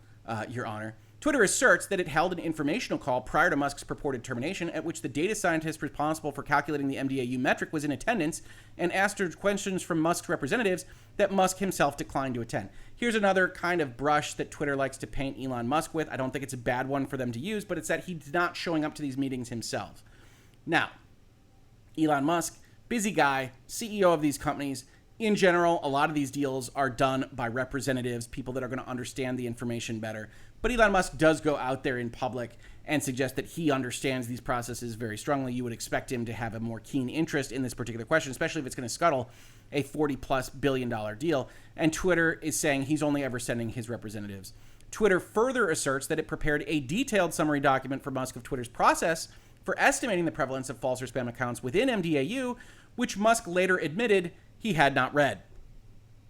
S1: Your Honor. Twitter asserts that it held an informational call prior to Musk's purported termination at which the data scientist responsible for calculating the mDAU metric was in attendance and asked questions from Musk's representatives that Musk himself declined to attend. Here's another kind of brush that Twitter likes to paint Elon Musk with. I don't think it's a bad one for them to use, but it's that he's not showing up to these meetings himself. Now, Elon Musk, busy guy, CEO of these companies. In general, a lot of these deals are done by representatives, people that are going to understand the information better. But Elon Musk does go out there in public and suggest that he understands these processes very strongly. You would expect him to have a more keen interest in this particular question, especially if it's going to scuttle a $40+ billion deal. And Twitter is saying he's only ever sending his representatives. Twitter further asserts that it prepared a detailed summary document for Musk of Twitter's process for estimating the prevalence of false or spam accounts within mDAU, which Musk later admitted he had not read.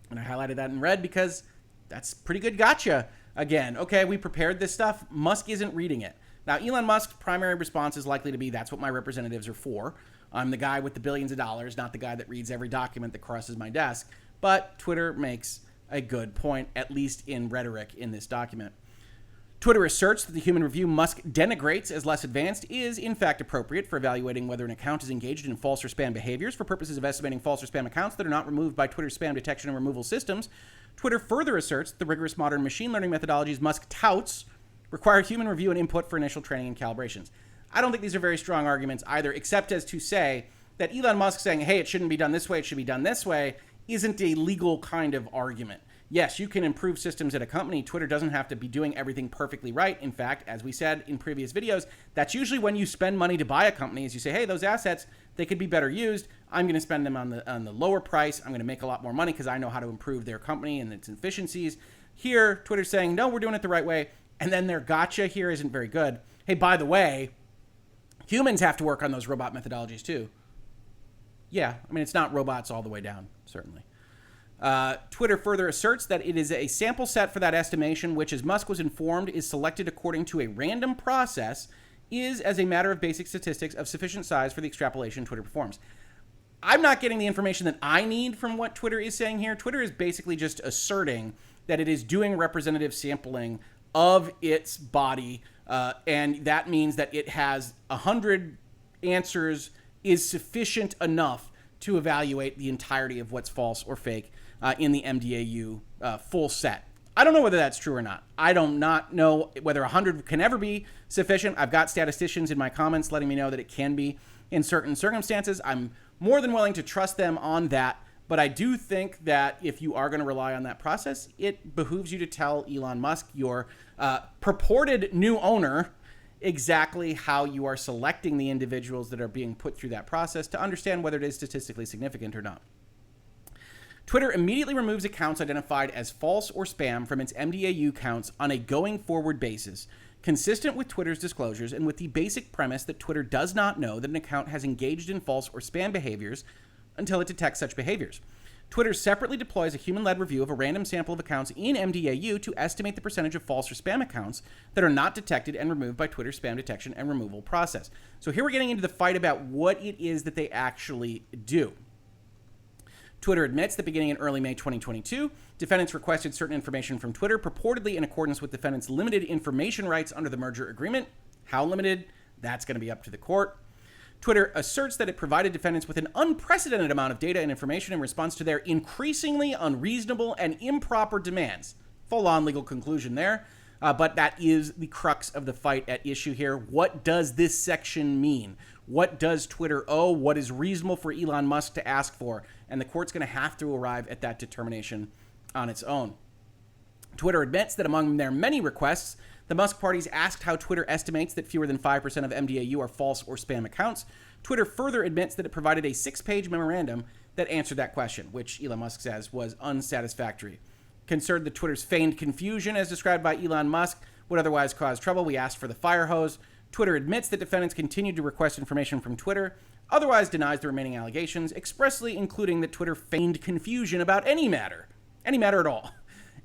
S1: And I highlighted that in red because that's pretty good gotcha. Again, okay, we prepared this stuff. Musk isn't reading it. Now, Elon Musk's primary response is likely to be, that's what my representatives are for. I'm the guy with the billions of dollars, not the guy that reads every document that crosses my desk. But Twitter makes a good point, at least in rhetoric in this document. Twitter asserts that the human review Musk denigrates as less advanced is, in fact, appropriate for evaluating whether an account is engaged in false or spam behaviors for purposes of estimating false or spam accounts that are not removed by Twitter's spam detection and removal systems. Twitter further asserts that the rigorous modern machine learning methodologies Musk touts require human review and input for initial training and calibrations. I don't think these are very strong arguments either, except as to say that Elon Musk saying, hey, it shouldn't be done this way, it should be done this way, isn't a legal kind of argument. Yes, you can improve systems at a company. Twitter doesn't have to be doing everything perfectly right. In fact, as we said in previous videos, that's usually when you spend money to buy a company, is you say, hey, those assets, they could be better used. I'm going to spend them on the lower price. I'm going to make a lot more money because I know how to improve their company and its efficiencies. Here, Twitter's saying, no, we're doing it the right way. And then their gotcha here isn't very good. Hey, by the way, humans have to work on those robot methodologies too. Yeah, I mean, it's not robots all the way down, certainly. Twitter further asserts that it is a sample set for that estimation, which, as Musk was informed, is selected according to a random process, is, as a matter of basic statistics, of sufficient size for the extrapolation Twitter performs. I'm not getting the information that I need from what Twitter is saying here. Twitter is basically just asserting that it is doing representative sampling of its body, and that means that it has 100 answers is sufficient enough to evaluate the entirety of what's false or fake in the mDAU full set. I don't know whether that's true or not. I do not know whether 100 can ever be sufficient. I've got statisticians in my comments letting me know that it can be in certain circumstances. I'm more than willing to trust them on that, but I do think that if you are going to rely on that process, it behooves you to tell Elon Musk, your purported new owner, exactly how you are selecting the individuals that are being put through that process to understand whether it is statistically significant or not. Twitter immediately removes accounts identified as false or spam from its mDAU counts on a going forward basis, consistent with Twitter's disclosures and with the basic premise that Twitter does not know that an account has engaged in false or spam behaviors until it detects such behaviors. Twitter separately deploys a human-led review of a random sample of accounts in mDAU to estimate the percentage of false or spam accounts that are not detected and removed by Twitter's spam detection and removal process. So here we're getting into the fight about what it is that they actually do. Twitter admits that beginning in early May 2022, defendants requested certain information from Twitter, purportedly in accordance with defendants' limited information rights under the merger agreement. How limited? That's going to be up to the court. Twitter asserts that it provided defendants with an unprecedented amount of data and information in response to their increasingly unreasonable and improper demands. Full-on legal conclusion there, but that is the crux of the fight at issue here. What does this section mean? What does Twitter owe? What is reasonable for Elon Musk to ask for? And the court's going to have to arrive at that determination on its own. Twitter admits that among their many requests, the Musk parties asked how Twitter estimates that fewer than 5% of mDAU are false or spam accounts. Twitter further admits that it provided a 6-page memorandum that answered that question, which Elon Musk says was unsatisfactory. Concerned that Twitter's feigned confusion, as described by Elon Musk, would otherwise cause trouble, we asked for the fire hose. Twitter admits that defendants continued to request information from Twitter, otherwise denies the remaining allegations, expressly including that Twitter feigned confusion about any matter at all,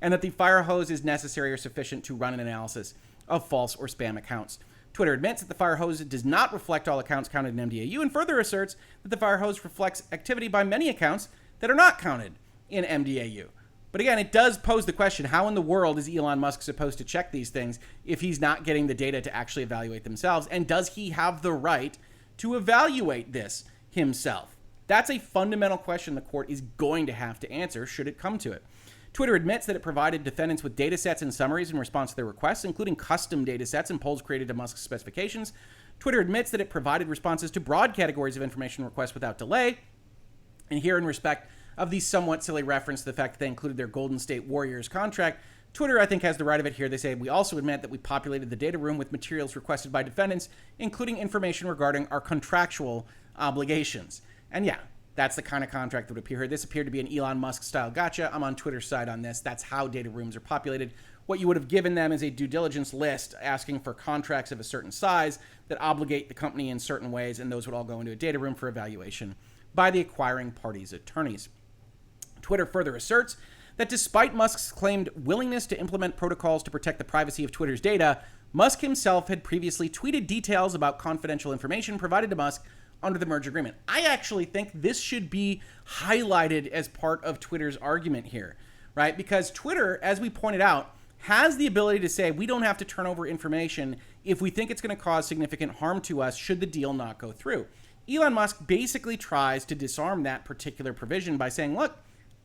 S1: and that the fire hose is necessary or sufficient to run an analysis of false or spam accounts. Twitter admits that the fire hose does not reflect all accounts counted in mDAU and further asserts that the fire hose reflects activity by many accounts that are not counted in mDAU. But again, it does pose the question, how in the world is Elon Musk supposed to check these things if he's not getting the data to actually evaluate themselves? And does he have the right to evaluate this himself? That's a fundamental question the court is going to have to answer should it come to it. Twitter admits that it provided defendants with data sets and summaries in response to their requests, including custom data sets and polls created to Musk's specifications. Twitter admits that it provided responses to broad categories of information requests without delay. And here, in respect of the somewhat silly reference to the fact that they included their Golden State Warriors contract, Twitter, I think, has the right of it here. They say, we also admit that we populated the data room with materials requested by defendants, including information regarding our contractual obligations. And yeah, that's the kind of contract that would appear here. This appeared to be an Elon Musk-style gotcha. I'm on Twitter's side on this. That's how data rooms are populated. What you would have given them is a due diligence list asking for contracts of a certain size that obligate the company in certain ways, and those would all go into a data room for evaluation by the acquiring party's attorneys. Twitter further asserts that despite Musk's claimed willingness to implement protocols to protect the privacy of Twitter's data, Musk himself had previously tweeted details about confidential information provided to Musk under the merger agreement. I actually think this should be highlighted as part of Twitter's argument here, right? Because Twitter, as we pointed out, has the ability to say we don't have to turn over information if we think it's going to cause significant harm to us should the deal not go through. Elon Musk basically tries to disarm that particular provision by saying, look,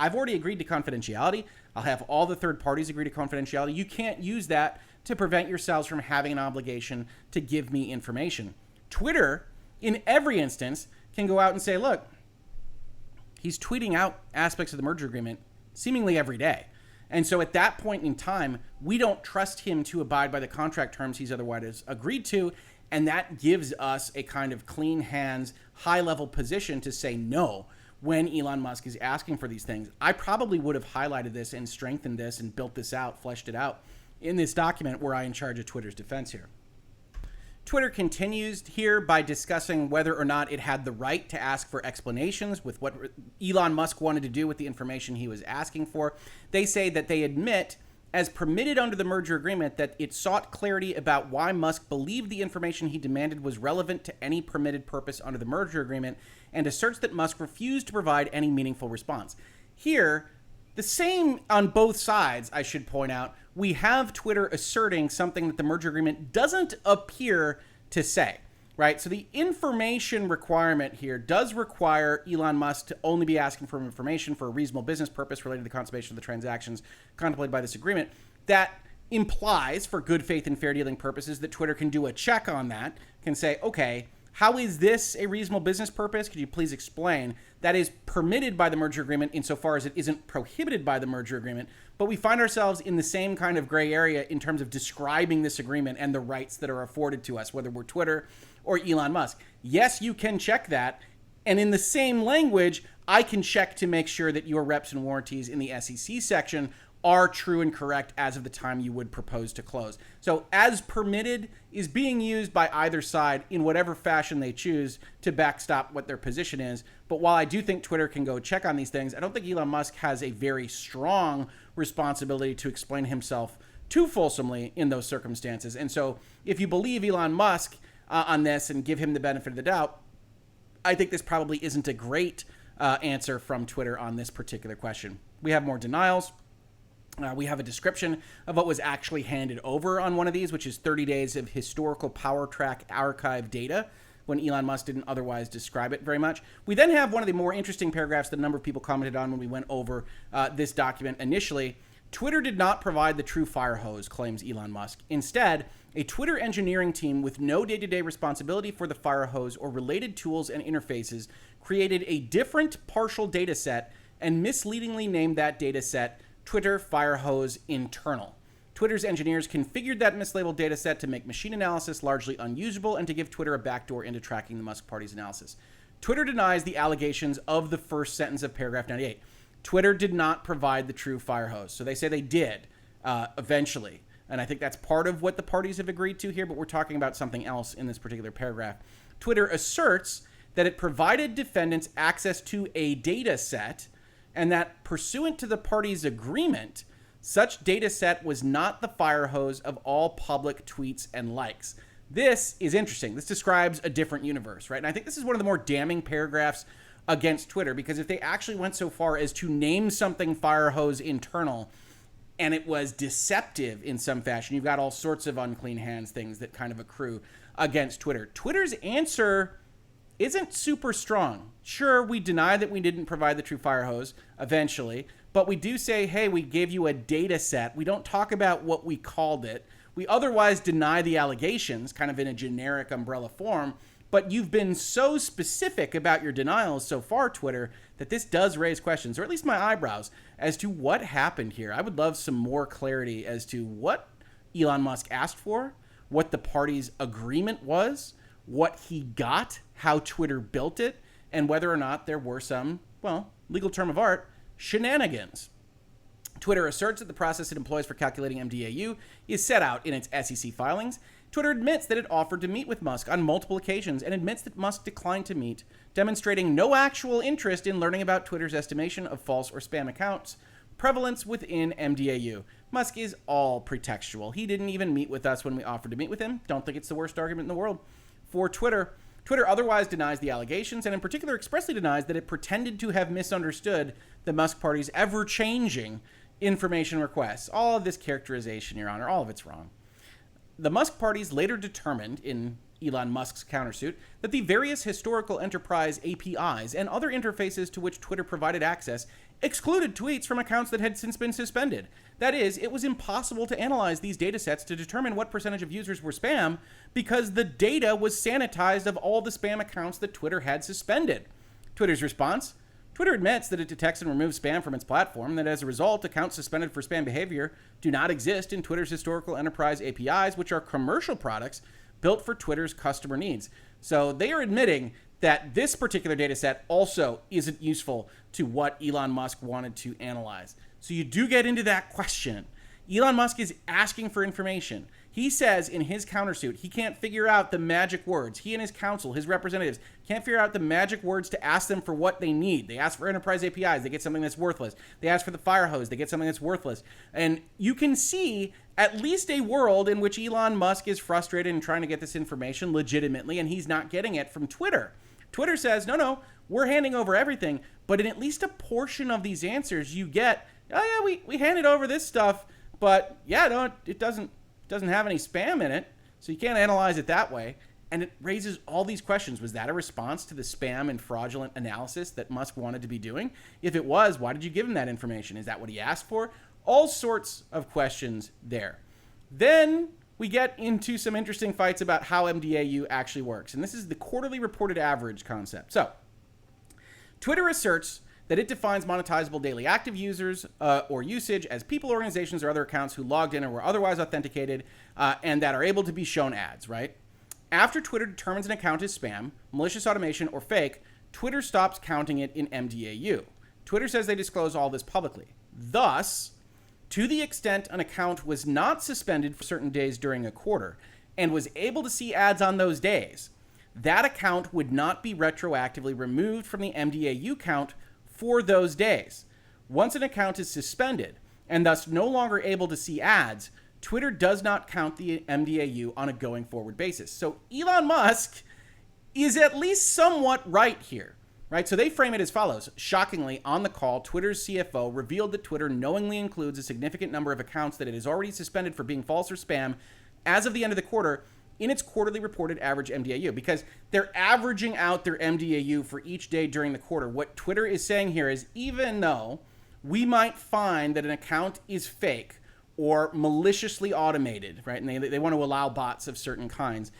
S1: I've already agreed to confidentiality. I'll have all the third parties agree to confidentiality. You can't use that to prevent yourselves from having an obligation to give me information. Twitter, in every instance, can go out and say, look, he's tweeting out aspects of the merger agreement seemingly every day. And so at that point in time, we don't trust him to abide by the contract terms he's otherwise agreed to. And that gives us a kind of clean hands, high-level position to say no when Elon Musk is asking for these things. I probably would have highlighted this and strengthened this and built this out, fleshed it out in this document were I in charge of Twitter's defense here. Twitter continues here by discussing whether or not it had the right to ask for explanations with what Elon Musk wanted to do with the information he was asking for. They say that they admit, as permitted under the merger agreement, that it sought clarity about why Musk believed the information he demanded was relevant to any permitted purpose under the merger agreement, and asserts that Musk refused to provide any meaningful response. Here, the same on both sides, I should point out. We have Twitter asserting something that the merger agreement doesn't appear to say, right? So the information requirement here does require Elon Musk to only be asking for information for a reasonable business purpose related to the consummation of the transactions contemplated by this agreement. That implies, for good faith and fair dealing purposes, that Twitter can do a check on that, can say, okay, how is this a reasonable business purpose? Could you please explain? That is permitted by the merger agreement insofar as it isn't prohibited by the merger agreement. But we find ourselves in the same kind of gray area in terms of describing this agreement and the rights that are afforded to us, whether we're Twitter or Elon Musk. Yes, you can check that. And in the same language, I can check to make sure that your reps and warranties in the SEC section are true and correct as of the time you would propose to close. So as permitted is being used by either side in whatever fashion they choose to backstop what their position is. But while I do think Twitter can go check on these things, I don't think Elon Musk has a very strong responsibility to explain himself too fulsomely in those circumstances. And so if you believe Elon Musk on this and give him the benefit of the doubt, I think this probably isn't a great answer from Twitter on this particular question. We have more denials. We have a description of what was actually handed over on one of these, which is 30 days of historical Power Track archive data, when Elon Musk didn't otherwise describe it very much. We then have one of the more interesting paragraphs that a number of people commented on when we went over this document initially. Twitter did not provide the true fire hose, claims Elon Musk. Instead, a Twitter engineering team with no day-to-day responsibility for the fire hose or related tools and interfaces created a different partial data set and misleadingly named that data set Twitter Firehose Internal. Twitter's engineers configured that mislabeled dataset to make machine analysis largely unusable and to give Twitter a backdoor into tracking the Musk party's analysis. Twitter denies the allegations of the first sentence of paragraph 98. Twitter did not provide the true firehose. So they say they did eventually. And I think that's part of what the parties have agreed to here, but we're talking about something else in this particular paragraph. Twitter asserts that it provided defendants access to a data set and that pursuant to the parties' agreement, such data set was not the fire hose of all public tweets and likes. This is interesting. This describes a different universe, right? And I think this is one of the more damning paragraphs against Twitter, because if they actually went so far as to name something fire hose internal and it was deceptive in some fashion, you've got all sorts of unclean hands things that kind of accrue against Twitter. Twitter's answer isn't super strong. Sure, we deny that we didn't provide the true fire hose eventually, but we do say, hey, we gave you a data set. We don't talk about what we called it. We otherwise deny the allegations, kind of in a generic umbrella form, but you've been so specific about your denials so far, Twitter, that this does raise questions, or at least my eyebrows, as to what happened here. I would love some more clarity as to what Elon Musk asked for, what the parties' agreement was, what he got, how Twitter built it, and whether or not there were some, well, legal term of art, shenanigans. Twitter asserts that the process it employs for calculating mDAU is set out in its SEC filings. Twitter admits that it offered to meet with Musk on multiple occasions and admits that Musk declined to meet, demonstrating no actual interest in learning about Twitter's estimation of false or spam accounts prevalence within mDAU. Musk is all pretextual. He didn't even meet with us when we offered to meet with him. Don't think it's the worst argument in the world. For Twitter otherwise denies the allegations, and in particular expressly denies that it pretended to have misunderstood the Musk party's ever-changing information requests. All of this characterization, Your Honor, all of it's wrong. The Musk parties later determined in Elon Musk's countersuit that the various historical enterprise APIs and other interfaces to which Twitter provided access excluded tweets from accounts that had since been suspended. That is, it was impossible to analyze these data sets to determine what percentage of users were spam because the data was sanitized of all the spam accounts that Twitter had suspended. Twitter's response? Twitter admits that it detects and removes spam from its platform, and that as a result, accounts suspended for spam behavior do not exist in Twitter's historical enterprise APIs, which are commercial products built for Twitter's customer needs. So they are admitting that this particular data set also isn't useful to what Elon Musk wanted to analyze. So you do get into that question. Elon Musk is asking for information. He says in his countersuit, he can't figure out the magic words. He and his counsel, his representatives, can't figure out the magic words to ask them for what they need. They ask for enterprise APIs, they get something that's worthless. They ask for the fire hose, they get something that's worthless. And you can see at least a world in which Elon Musk is frustrated and trying to get this information legitimately, and he's not getting it from Twitter. Twitter says, no, we're handing over everything, but in at least a portion of these answers you get, oh yeah, we handed over this stuff, but yeah, no, it doesn't have any spam in it, so you can't analyze it that way. And it raises all these questions. Was that a response to the spam and fraudulent analysis that Musk wanted to be doing? If it was, why did you give him that information? Is that what he asked for? All sorts of questions there. Then we get into some interesting fights about how mDAU actually works. And this is the quarterly reported average concept. So Twitter asserts that it defines monetizable daily active users or usage as people, organizations, or other accounts who logged in or were otherwise authenticated and that are able to be shown ads, right? After Twitter determines an account is spam, malicious automation, or fake, Twitter stops counting it in mDAU. Twitter says they disclose all this publicly. Thus, to the extent an account was not suspended for certain days during a quarter and was able to see ads on those days, that account would not be retroactively removed from the mDAU count for those days. Once an account is suspended and thus no longer able to see ads, Twitter does not count the mDAU on a going forward basis. So Elon Musk is at least somewhat right here, right? So they frame it as follows. Shockingly, on the call, Twitter's CFO revealed that Twitter knowingly includes a significant number of accounts that it has already suspended for being false or spam as of the end of the quarter in its quarterly reported average mDAU, because they're averaging out their mDAU for each day during the quarter. What Twitter is saying here is, even though we might find that an account is fake or maliciously automated, right, and they want to allow bots of certain kinds,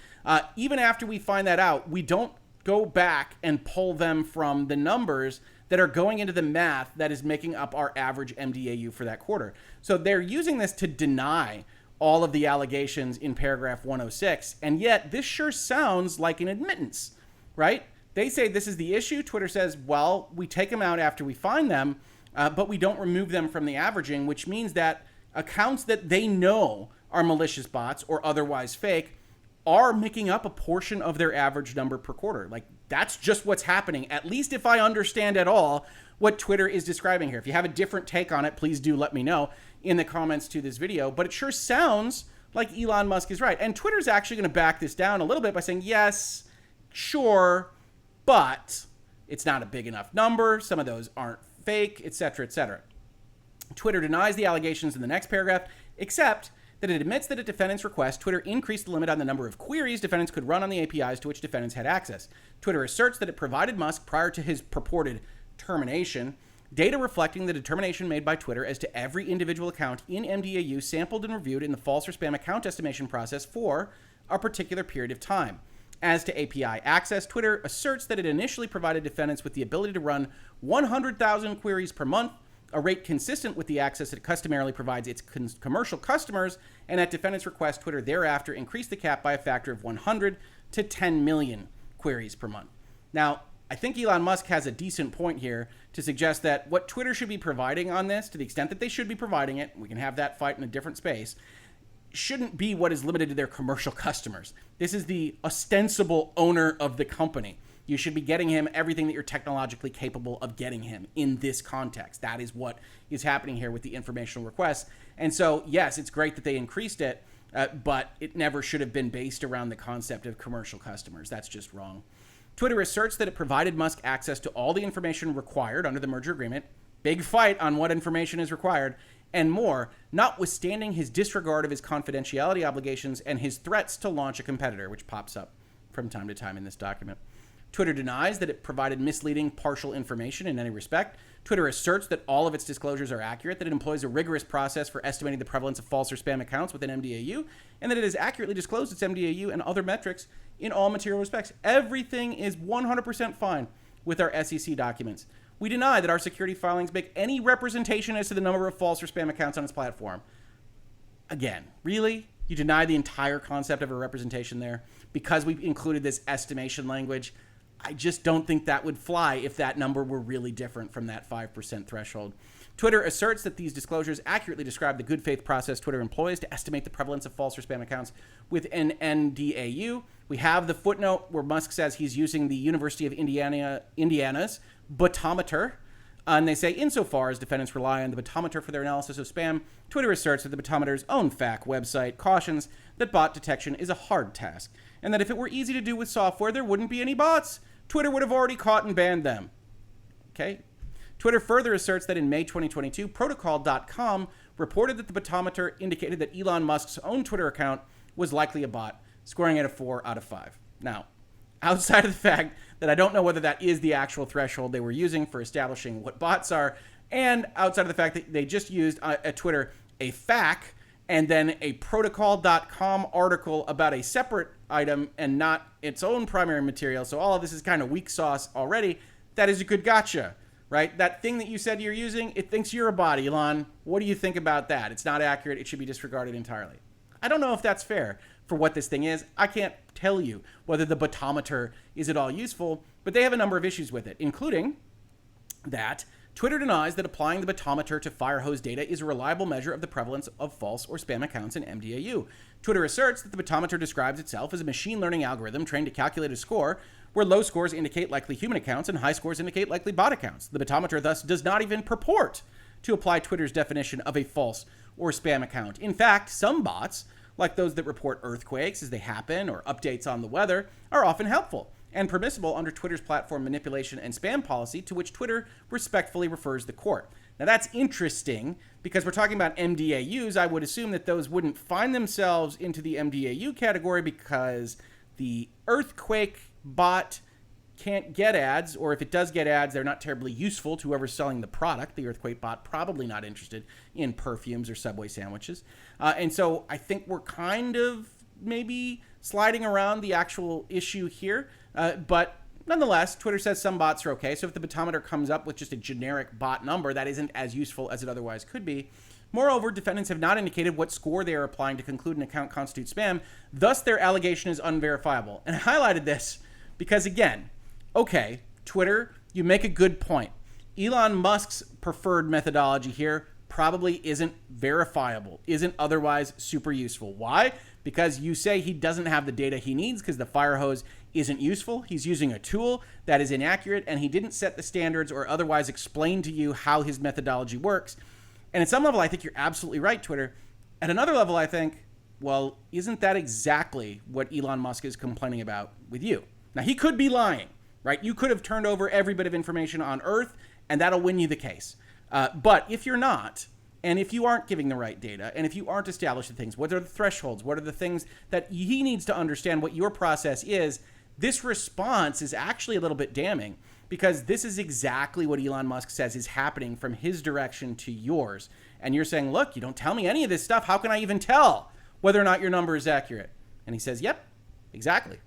S1: even after we find that out, we don't go back and pull them from the numbers that are going into the math that is making up our average mDAU for that quarter. So they're using this to deny all of the allegations in paragraph 106, and yet this sure sounds like an admittance, right? They say this is the issue. Twitter says, well, we take them out after we find them, but we don't remove them from the averaging, which means that accounts that they know are malicious bots or otherwise fake are making up a portion of their average number per quarter. Like, that's just what's happening, at least if I understand at all what Twitter is describing here. If you have a different take on it, please do let me know in the comments to this video. But it sure sounds like Elon Musk is right. And Twitter's actually going to back this down a little bit by saying, yes, sure, but it's not a big enough number. Some of those aren't fake, etc., etc. Twitter denies the allegations in the next paragraph, except that it admits that at defendant's request, Twitter increased the limit on the number of queries defendants could run on the APIs to which defendants had access. Twitter asserts that it provided Musk, prior to his purported termination, data reflecting the determination made by Twitter as to every individual account in mDAU sampled and reviewed in the false or spam account estimation process for a particular period of time. As to API access, Twitter asserts that it initially provided defendants with the ability to run 100,000 queries per month, a rate consistent with the access it customarily provides its commercial customers, and at defendant's request, Twitter thereafter increased the cap by a factor of 100 to 10 million queries per month. Now, I think Elon Musk has a decent point here to suggest that what Twitter should be providing on this, to the extent that they should be providing it, we can have that fight in a different space, shouldn't be what is limited to their commercial customers. This is the ostensible owner of the company. You should be getting him everything that you're technologically capable of getting him in this context. That is what is happening here with the informational requests. And so, yes, it's great that they increased it, but it never should have been based around the concept of commercial customers. That's just wrong. Twitter asserts that it provided Musk access to all the information required under the merger agreement, big fight on what information is required, and more, notwithstanding his disregard of his confidentiality obligations and his threats to launch a competitor, which pops up from time to time in this document. Twitter denies that it provided misleading, partial information in any respect. Twitter asserts that all of its disclosures are accurate, that it employs a rigorous process for estimating the prevalence of false or spam accounts within mDAU, and that it has accurately disclosed its mDAU and other metrics in all material respects. Everything is 100% fine with our SEC documents. We deny that our security filings make any representation as to the number of false or spam accounts on its platform. Again, really? You deny the entire concept of a representation there because we've included this estimation language? I just don't think that would fly if that number were really different from that 5% threshold. Twitter asserts that these disclosures accurately describe the good faith process Twitter employs to estimate the prevalence of false or spam accounts with an mDAU. We have the footnote where Musk says he's using the University of Indiana's batometer. And they say, insofar as defendants rely on the batometer for their analysis of spam, Twitter asserts that the batometer's own FAQ website cautions that bot detection is a hard task, and that if it were easy to do with software, there wouldn't be any bots. Twitter would have already caught and banned them. Okay? Twitter further asserts that in May 2022, Protocol.com reported that the batometer indicated that Elon Musk's own Twitter account was likely a bot, scoring it a 4 out of 5. Now, outside of the fact that I don't know whether that is the actual threshold they were using for establishing what bots are, and outside of the fact that they just used at Twitter a FAQ and then a Protocol.com article about a separate item and not its own primary material. So all of this is kind of weak sauce already. That is a good gotcha, right? That thing that you said you're using, it thinks you're a bot, Elon. What do you think about that? It's not accurate. It should be disregarded entirely. I don't know if that's fair for what this thing is. I can't tell you whether the batometer is at all useful, but they have a number of issues with it, including that Twitter denies that applying the batometer to Firehose data is a reliable measure of the prevalence of false or spam accounts in mDAU. Twitter asserts that the batometer describes itself as a machine learning algorithm trained to calculate a score where low scores indicate likely human accounts and high scores indicate likely bot accounts. The batometer thus does not even purport to apply Twitter's definition of a false or spam account. In fact, some bots, like those that report earthquakes as they happen or updates on the weather, are often helpful and permissible under Twitter's platform manipulation and spam policy, to which Twitter respectfully refers the court. Now that's interesting because we're talking about mDAUs. I would assume that those wouldn't find themselves into the mDAU category because the earthquake bot can't get ads, or if it does get ads, they're not terribly useful to whoever's selling the product. The earthquake bot probably not interested in perfumes or Subway sandwiches. And so I think we're kind of maybe sliding around the actual issue here. But nonetheless, Twitter says some bots are okay. So if the batometer comes up with just a generic bot number, that isn't as useful as it otherwise could be. Moreover, defendants have not indicated what score they are applying to conclude an account constitutes spam. Thus, their allegation is unverifiable. And I highlighted this because, again, okay, Twitter, you make a good point. Elon Musk's preferred methodology here probably isn't verifiable, isn't otherwise super useful. Why? Because you say he doesn't have the data he needs because the Firehose isn't useful. He's using a tool that is inaccurate, and he didn't set the standards or otherwise explain to you how his methodology works. And at some level, I think you're absolutely right, Twitter. At another level, I think, well, isn't that exactly what Elon Musk is complaining about with you? Now, he could be lying, right? You could have turned over every bit of information on Earth, and that'll win you the case. But if you're not, and if you aren't giving the right data, and if you aren't establishing things, what are the thresholds? What are the things that he needs to understand what your process is? This response is actually a little bit damning because this is exactly what Elon Musk says is happening from his direction to yours. And you're saying, look, you don't tell me any of this stuff. How can I even tell whether or not your number is accurate? And he says, yep, exactly.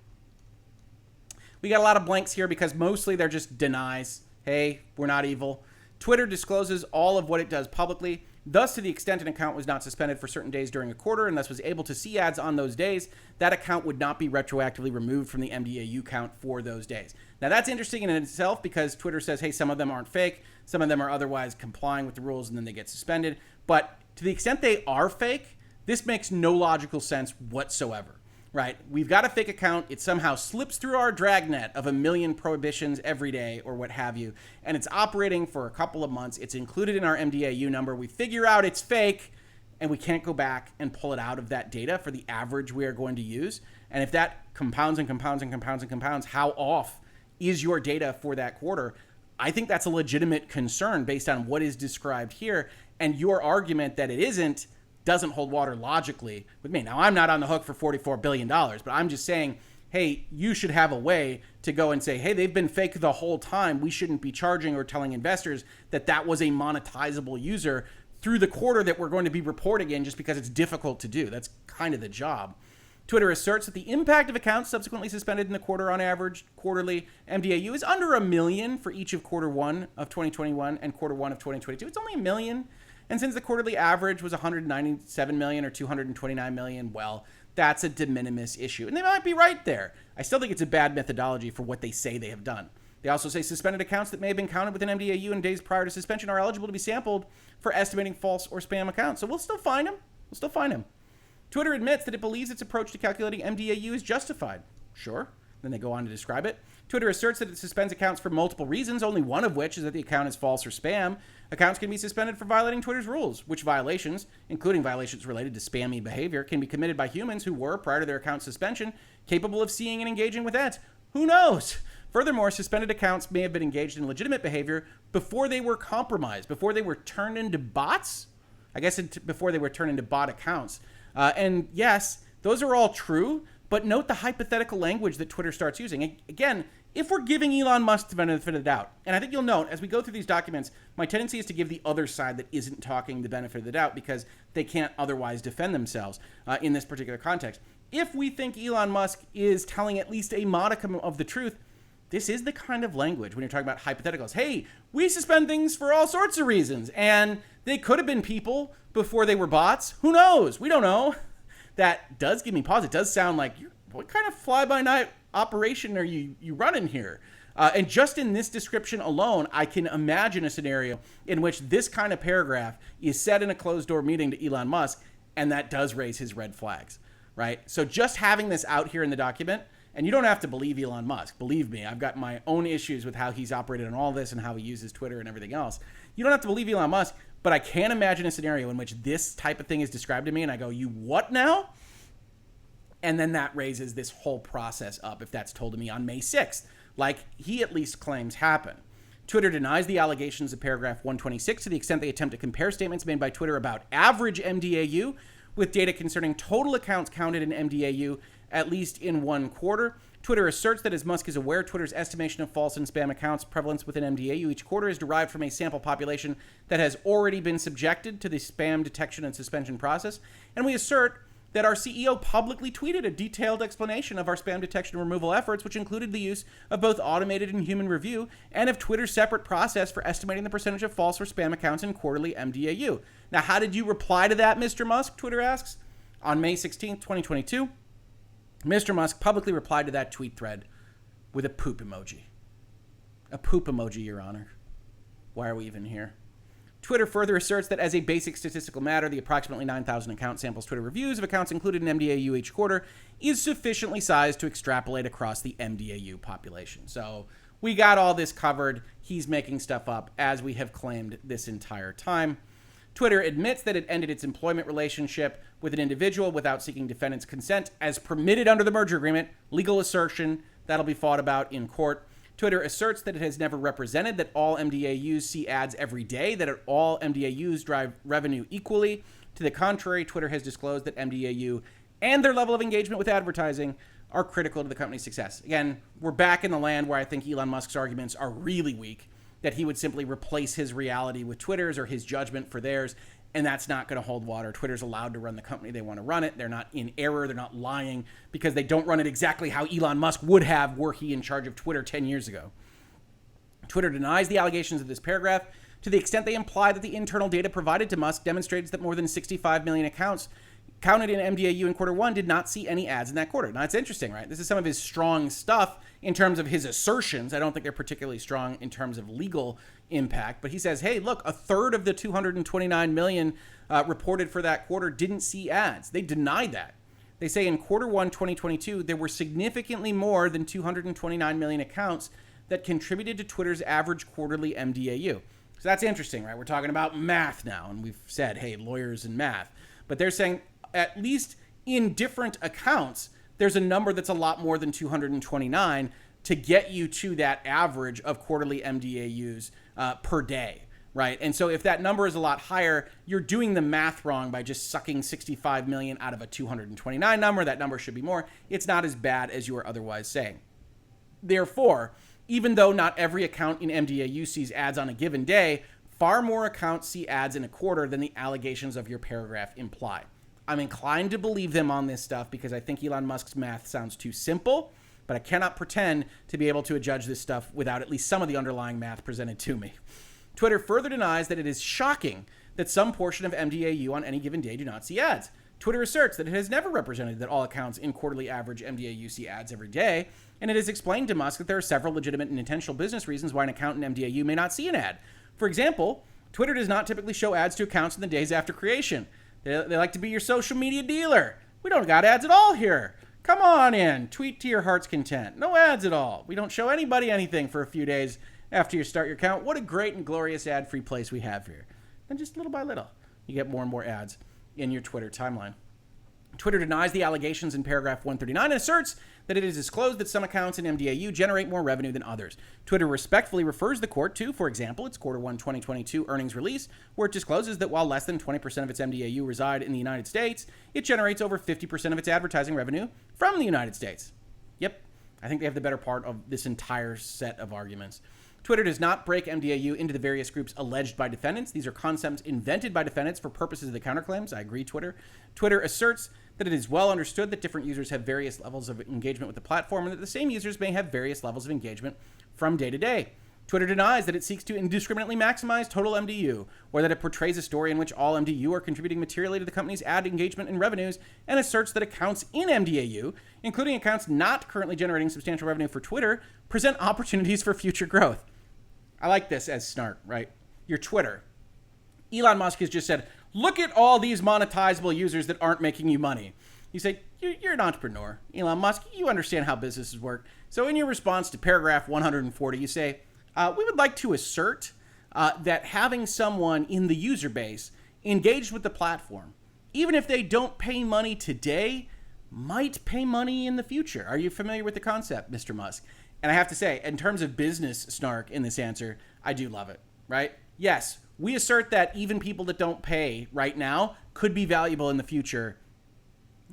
S1: We got a lot of blanks here because mostly they're just denies. Hey, we're not evil. Twitter discloses all of what it does publicly. Thus, to the extent an account was not suspended for certain days during a quarter and thus was able to see ads on those days, that account would not be retroactively removed from the mDAU count for those days. Now, that's interesting in itself because Twitter says, hey, some of them aren't fake, some of them are otherwise complying with the rules, and then they get suspended. But to the extent they are fake, this makes no logical sense whatsoever. Right? We've got a fake account. It somehow slips through our dragnet of 1 million prohibitions every day or what have you. And it's operating for a couple of months. It's included in our mDAU number. We figure out it's fake and we can't go back and pull it out of that data for the average we are going to use. And if that compounds and compounds and compounds and compounds, how off is your data for that quarter? I think that's a legitimate concern based on what is described here. And your argument that it isn't doesn't hold water logically with me. Now, I'm not on the hook for $44 billion, but I'm just saying, hey, you should have a way to go and say, hey, they've been fake the whole time. We shouldn't be charging or telling investors that that was a monetizable user through the quarter that we're going to be reporting in just because it's difficult to do. That's kind of the job. Twitter asserts that the impact of accounts subsequently suspended in the quarter on average quarterly mDAU is under 1 million for each of quarter 1 of 2021 and quarter 1 of 2022. It's only 1 million. And since the quarterly average was 197 million or 229 million, well, that's a de minimis issue. And they might be right there. I still think it's a bad methodology for what they say they have done. They also say suspended accounts that may have been counted within mDAU in days prior to suspension are eligible to be sampled for estimating false or spam accounts. So we'll still find them. Twitter admits that it believes its approach to calculating mDAU is justified. Sure. Then they go on to describe it. Twitter asserts that it suspends accounts for multiple reasons, only one of which is that the account is false or spam. Accounts can be suspended for violating Twitter's rules, which violations, including violations related to spammy behavior, can be committed by humans who were, prior to their account suspension, capable of seeing and engaging with ads. Who knows? Furthermore, suspended accounts may have been engaged in legitimate behavior before they were compromised, before they were turned into bots? I guess before they were turned into bot accounts. And yes, those are all true, but note the hypothetical language that Twitter starts using. Again, if we're giving Elon Musk the benefit of the doubt, and I think you'll note as we go through these documents, my tendency is to give the other side that isn't talking the benefit of the doubt because they can't otherwise defend themselves in this particular context. If we think Elon Musk is telling at least a modicum of the truth, this is the kind of language when you're talking about hypotheticals. Hey, we suspend things for all sorts of reasons, and they could have been people before they were bots. Who knows? We don't know. That does give me pause. It does sound like, what kind of fly-by-night operation are you running here? And just in this description alone, I can imagine a scenario in which this kind of paragraph is said in a closed-door meeting to Elon Musk, and that does raise his red flags, right? So just having this out here in the document, and you don't have to believe Elon Musk. Believe me, I've got my own issues with how he's operated on all this and how he uses Twitter and everything else. You don't have to believe Elon Musk, but I can imagine a scenario in which this type of thing is described to me, and I go, you what now? And then that raises this whole process up if that's told to me on May 6th, like he at least claims happened. Twitter denies the allegations of paragraph 126 to the extent they attempt to compare statements made by Twitter about average mDAU with data concerning total accounts counted in mDAU at least in one quarter. Twitter asserts that as Musk is aware, Twitter's estimation of false and spam accounts prevalence within mDAU each quarter is derived from a sample population that has already been subjected to the spam detection and suspension process. And we assert that our CEO publicly tweeted a detailed explanation of our spam detection and removal efforts, which included the use of both automated and human review, and of Twitter's separate process for estimating the percentage of false or spam accounts in quarterly mDAU. Now, how did you reply to that, Mr. Musk? Twitter asks. On May 16th, 2022, Mr. Musk publicly replied to that tweet thread with a poop emoji. A poop emoji, Your Honor. Why are we even here? Twitter further asserts that as a basic statistical matter, the approximately 9,000 account samples Twitter reviews of accounts included in mDAU each quarter is sufficiently sized to extrapolate across the mDAU population. So we got all this covered. He's making stuff up, as we have claimed this entire time. Twitter admits that it ended its employment relationship with an individual without seeking defendant's consent as permitted under the merger agreement. Legal assertion that'll be fought about in court. Twitter asserts that it has never represented that all mDAUs see ads every day, that all mDAUs drive revenue equally. To the contrary, Twitter has disclosed that mDAU and their level of engagement with advertising are critical to the company's success. Again, we're back in the land where I think Elon Musk's arguments are really weak, that he would simply replace his reality with Twitter's or his judgment for theirs, and that's not going to hold water. Twitter's allowed to run the company they want to run it. They're not in error. They're not lying because they don't run it exactly how Elon Musk would have were he in charge of Twitter 10 years ago. Twitter denies the allegations of this paragraph to the extent they imply that the internal data provided to Musk demonstrates that more than 65 million accounts counted in mDAU in quarter one did not see any ads in that quarter. Now, it's interesting, right? This is some of his strong stuff in terms of his assertions. I don't think they're particularly strong in terms of legal impact, but he says, hey, look, a third of the 229 million reported for that quarter didn't see ads. They deny that. They say in quarter one, 2022, there were significantly more than 229 million accounts that contributed to Twitter's average quarterly mDAU. So that's interesting, right? We're talking about math now, and we've said, hey, lawyers and math. But they're saying at least in different accounts, there's a number that's a lot more than 229 to get you to that average of quarterly mDAUs per day, right? And so if that number is a lot higher, you're doing the math wrong by just sucking 65 million out of a 229 number. That number should be more. It's not as bad as you are otherwise saying. Therefore, even though not every account in mDAU sees ads on a given day, far more accounts see ads in a quarter than the allegations of your paragraph imply. I'm inclined to believe them on this stuff because I think Elon Musk's math sounds too simple, but I cannot pretend to be able to judge this stuff without at least some of the underlying math presented to me. Twitter further denies that it is shocking that some portion of mDAU on any given day do not see ads. Twitter asserts that it has never represented that all accounts in quarterly average mDAU see ads every day, and it has explained to Musk that there are several legitimate and intentional business reasons why an account in mDAU may not see an ad. For example, Twitter does not typically show ads to accounts in the days after creation. They like to be your social media dealer. We don't got ads at all here. Come on in. Tweet to your heart's content. No ads at all. We don't show anybody anything for a few days after you start your account. What a great and glorious ad-free place we have here. And just little by little, you get more and more ads in your Twitter timeline. Twitter denies the allegations in paragraph 139 and asserts that it is disclosed that some accounts in mDAU generate more revenue than others. Twitter respectfully refers the court to, for example, its quarter 1 2022 earnings release, where it discloses that while less than 20% of its mDAU reside in the United States, it generates over 50% of its advertising revenue from the United States. Yep, I think they have the better part of this entire set of arguments. Twitter does not break mDAU into the various groups alleged by defendants. These are concepts invented by defendants for purposes of the counterclaims. I agree, Twitter. Twitter asserts that it is well understood that different users have various levels of engagement with the platform and that the same users may have various levels of engagement from day to day. Twitter denies that it seeks to indiscriminately maximize total mDAU or that it portrays a story in which all mDAU are contributing materially to the company's ad engagement and revenues, and asserts that accounts in mDAU, including accounts not currently generating substantial revenue for Twitter, present opportunities for future growth. I like this as snark, right? Your Twitter. Elon Musk has just said, look at all these monetizable users that aren't making you money. You say, you're an entrepreneur. Elon Musk, you understand how businesses work. So in your response to paragraph 140, you say, we would like to assert that having someone in the user base engaged with the platform, even if they don't pay money today, might pay money in the future. Are you familiar with the concept, Mr. Musk? And I have to say, in terms of business snark in this answer, I do love it, right? Yes, we assert that even people that don't pay right now could be valuable in the future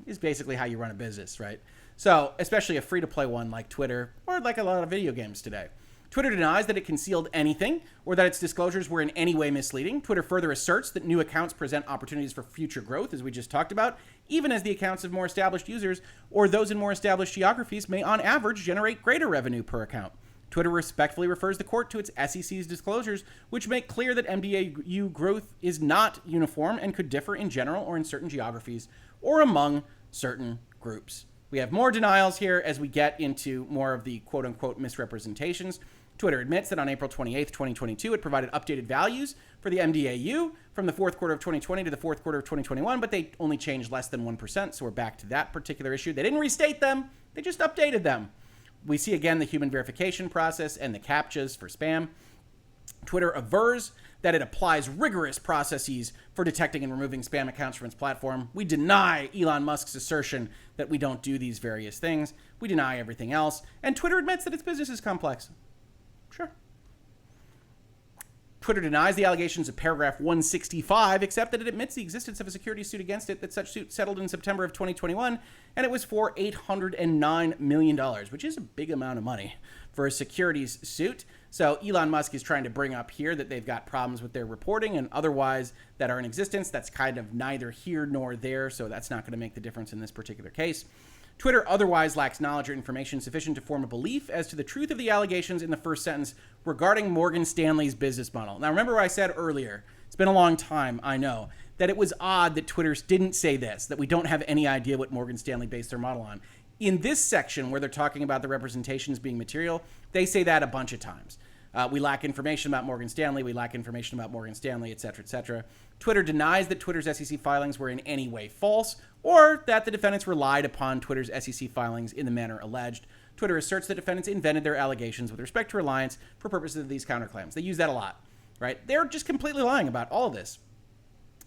S1: is basically how you run a business, right? So, especially a free-to-play one like Twitter or like a lot of video games today. Twitter denies that it concealed anything or that its disclosures were in any way misleading. Twitter further asserts that new accounts present opportunities for future growth, as we just talked about, even as the accounts of more established users or those in more established geographies may on average generate greater revenue per account. Twitter respectfully refers the court to its SEC's disclosures, which make clear that mDAU growth is not uniform and could differ in general or in certain geographies or among certain groups. We have more denials here as we get into more of the quote-unquote misrepresentations. Twitter admits that on April 28th, 2022, it provided updated values for the mDAU from the fourth quarter of 2020 to the fourth quarter of 2021, but they only changed less than 1%, so we're back to that particular issue. They didn't restate them, they just updated them. We see again the human verification process and the CAPTCHAs for spam. Twitter avers that it applies rigorous processes for detecting and removing spam accounts from its platform. We deny Elon Musk's assertion that we don't do these various things. We deny everything else. And Twitter admits that its business is complex. Sure. Twitter denies the allegations of paragraph 165, except that it admits the existence of a securities suit against it, that such suit settled in September of 2021, and it was for $809 million, which is a big amount of money for a securities suit. So Elon Musk is trying to bring up here that they've got problems with their reporting and otherwise that are in existence. That's kind of neither here nor there, so that's not going to make the difference in this particular case. Twitter otherwise lacks knowledge or information sufficient to form a belief as to the truth of the allegations in the first sentence regarding Morgan Stanley's business model. Now, remember what I said earlier. It's been a long time, I know, that it was odd that Twitter didn't say this, that we don't have any idea what Morgan Stanley based their model on. In this section where they're talking about the representations being material, they say that a bunch of times. We lack information about Morgan Stanley. We lack information about Morgan Stanley, et cetera, et cetera. Twitter denies that Twitter's SEC filings were in any way false or that the defendants relied upon Twitter's SEC filings in the manner alleged. Twitter asserts that defendants invented their allegations with respect to reliance for purposes of these counterclaims. They use that a lot, right? They're just completely lying about all of this.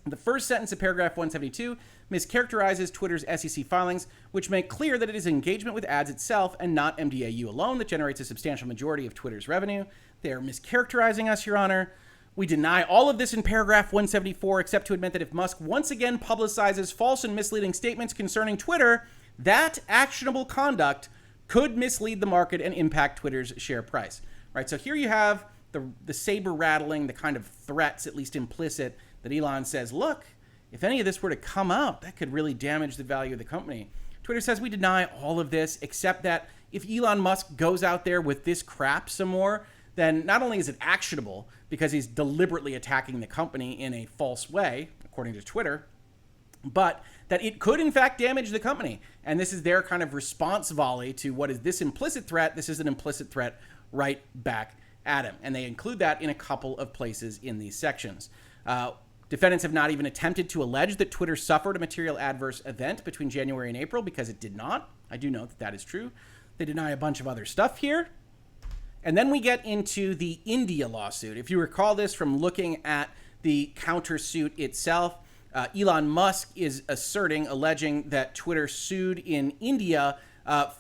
S1: The first sentence of paragraph 172 mischaracterizes Twitter's SEC filings, which make clear that it is engagement with ads itself and not mDAU alone that generates a substantial majority of Twitter's revenue. They are mischaracterizing us, Your Honor. We deny all of this in paragraph 174, except to admit that if Musk once again publicizes false and misleading statements concerning Twitter, that actionable conduct could mislead the market and impact Twitter's share price. Right? So here you have the saber rattling, the kind of threats, at least implicit, that Elon says, look, if any of this were to come out, that could really damage the value of the company. Twitter says we deny all of this, except that if Elon Musk goes out there with this crap some more, then not only is it actionable because he's deliberately attacking the company in a false way, according to Twitter, but that it could in fact damage the company. And this is their kind of response volley to what is this implicit threat. This is an implicit threat right back at him. And they include that in a couple of places in these sections. Defendants have not even attempted to allege that Twitter suffered a material adverse event between January and April because it did not. I do note that that is true. They deny a bunch of other stuff here. And then we get into the India lawsuit. If you recall this from looking at the countersuit itself, Elon Musk is alleging that Twitter sued in India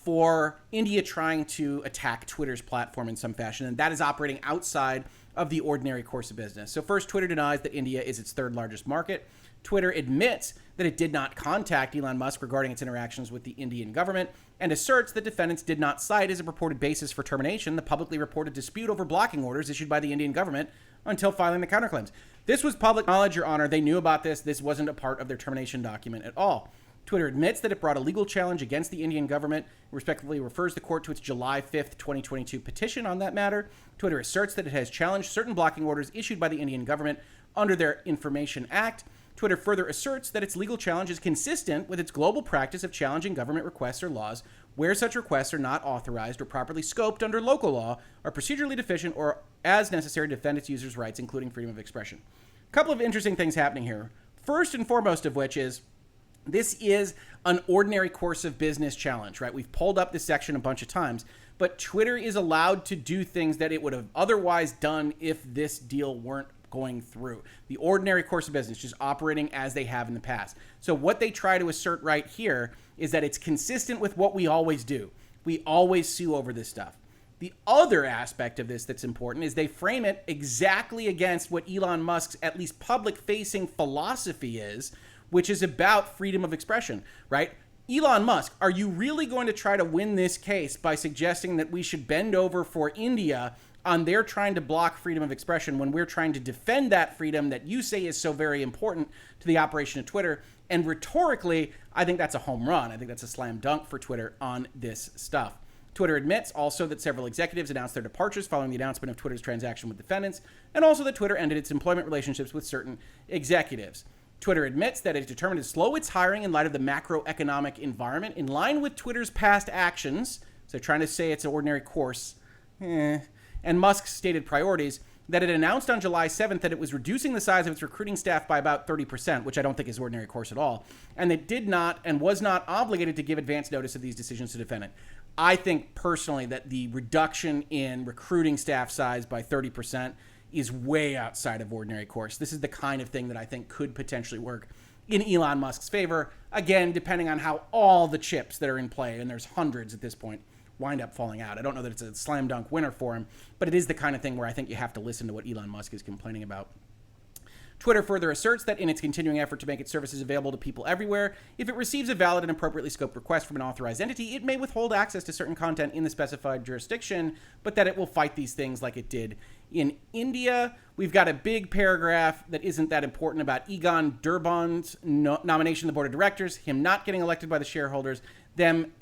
S1: for India trying to attack Twitter's platform in some fashion, and that is operating outside of the ordinary course of business. So first, Twitter denies that India is its third largest market. Twitter admits that it did not contact Elon Musk regarding its interactions with the Indian government and asserts that defendants did not cite as a purported basis for termination the publicly reported dispute over blocking orders issued by the Indian government until filing the counterclaims. This was public knowledge, Your Honor. They knew about this. This wasn't a part of their termination document at all. Twitter admits that it brought a legal challenge against the Indian government, respectively refers the court to its July 5th, 2022 petition on that matter. Twitter asserts that it has challenged certain blocking orders issued by the Indian government under their Information Act. Twitter further asserts that its legal challenge is consistent with its global practice of challenging government requests or laws where such requests are not authorized or properly scoped under local law, are procedurally deficient, or as necessary to defend its users' rights, including freedom of expression. A couple of interesting things happening here. First and foremost of which is this is an ordinary course of business challenge, right? We've pulled up this section a bunch of times, but Twitter is allowed to do things that it would have otherwise done if this deal weren't going through. The ordinary course of business, just operating as they have in the past. So what they try to assert right here is that it's consistent with what we always do. We always sue over this stuff. The other aspect of this that's important is they frame it exactly against what Elon Musk's at least public-facing philosophy is, which is about freedom of expression, right? Elon Musk, are you really going to try to win this case by suggesting that we should bend over for India on their trying to block freedom of expression when we're trying to defend that freedom that you say is so very important to the operation of Twitter? And rhetorically, I think that's a home run. I think that's a slam dunk for Twitter on this stuff. Twitter admits also that several executives announced their departures following the announcement of Twitter's transaction with defendants, and also that Twitter ended its employment relationships with certain executives. Twitter admits that it is determined to slow its hiring in light of the macroeconomic environment in line with Twitter's past actions. So trying to say it's an ordinary course. And Musk's stated priorities, that it announced on July 7th that it was reducing the size of its recruiting staff by about 30%, which I don't think is ordinary course at all, and it did not and was not obligated to give advance notice of these decisions to defendant. I think personally that the reduction in recruiting staff size by 30% is way outside of ordinary course. This is the kind of thing that I think could potentially work in Elon Musk's favor, again, depending on how all the chips that are in play, and there's hundreds at this point, wind up falling out. I don't know that it's a slam dunk winner for him, but it is the kind of thing where I think you have to listen to what Elon Musk is complaining about. Twitter further asserts that in its continuing effort to make its services available to people everywhere, if it receives a valid and appropriately scoped request from an authorized entity, it may withhold access to certain content in the specified jurisdiction, but that it will fight these things like it did in India. We've got a big paragraph that isn't that important about Egon Durbon's nomination to the board of directors, him not getting elected by the shareholders, them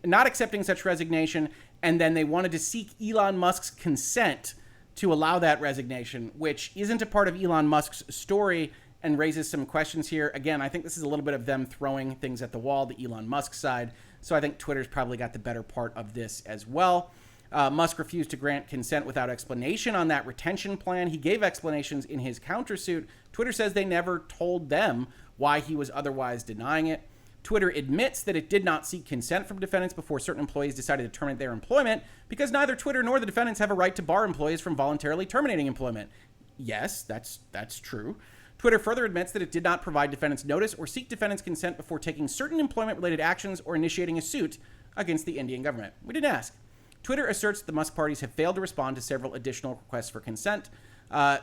S1: not accepting such resignation, and then they wanted to seek Elon Musk's consent to allow that resignation, which isn't a part of Elon Musk's story and raises some questions here. Again, I think this is a little bit of them throwing things at the wall, the Elon Musk side. So I think Twitter's probably got the better part of this as well. Musk refused to grant consent without explanation on that retention plan. He gave explanations in his countersuit. Twitter says they never told them why he was otherwise denying it. Twitter admits that it did not seek consent from defendants before certain employees decided to terminate their employment because neither Twitter nor the defendants have a right to bar employees from voluntarily terminating employment. Yes, that's true. Twitter further admits that it did not provide defendants notice or seek defendants' consent before taking certain employment-related actions or initiating a suit against the Indian government. We didn't ask. Twitter asserts that the Musk parties have failed to respond to several additional requests for consent.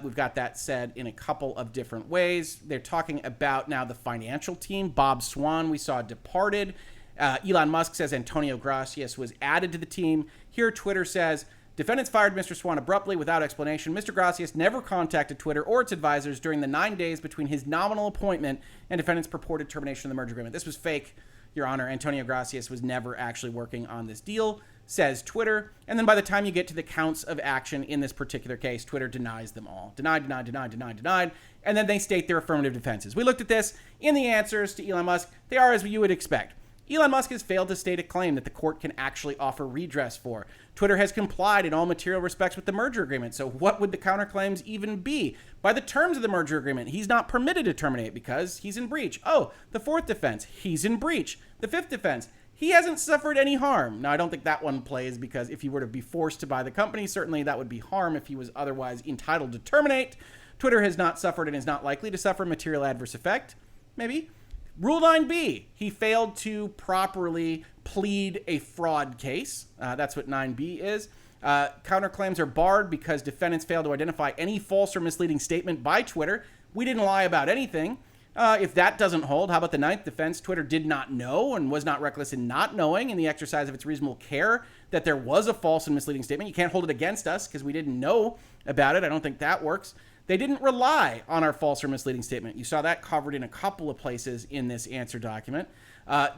S1: We've got that said in a couple of different ways. They're talking about now the financial team. Bob Swan, we saw, departed. Elon Musk says Antonio Gracias was added to the team. Here, Twitter says, defendants fired Mr. Swan abruptly without explanation. Mr. Gracias never contacted Twitter or its advisors during the 9 days between his nominal appointment and defendants' purported termination of the merger agreement. This was fake, Your Honor. Antonio Gracias was never actually working on this deal, says Twitter. And then by the time you get to the counts of action in this particular case, Twitter denies them all. Denied. And then they state their affirmative defenses. We looked at this in the answers to Elon Musk. They are as you would expect. Elon Musk has failed to state a claim that the court can actually offer redress for. Twitter has complied in all material respects with the merger agreement. So what would the counterclaims even be? By the terms of the merger agreement, he's not permitted to terminate because he's in breach. Oh, the fourth defense, he's in breach. The fifth defense, he hasn't suffered any harm. Now, I don't think that one plays because if he were to be forced to buy the company, certainly that would be harm if he was otherwise entitled to terminate. Twitter has not suffered and is not likely to suffer material adverse effect. Maybe. Rule 9b, he failed to properly plead a fraud case. That's what 9b is. Counterclaims are barred because defendants failed to identify any false or misleading statement by Twitter. We didn't lie about anything. If that doesn't hold, how about the ninth defense? Twitter did not know and was not reckless in not knowing in the exercise of its reasonable care that there was a false and misleading statement. You can't hold it against us because we didn't know about it. I don't think that works. They didn't rely on our false or misleading statement. You saw that covered in a couple of places in this answer document.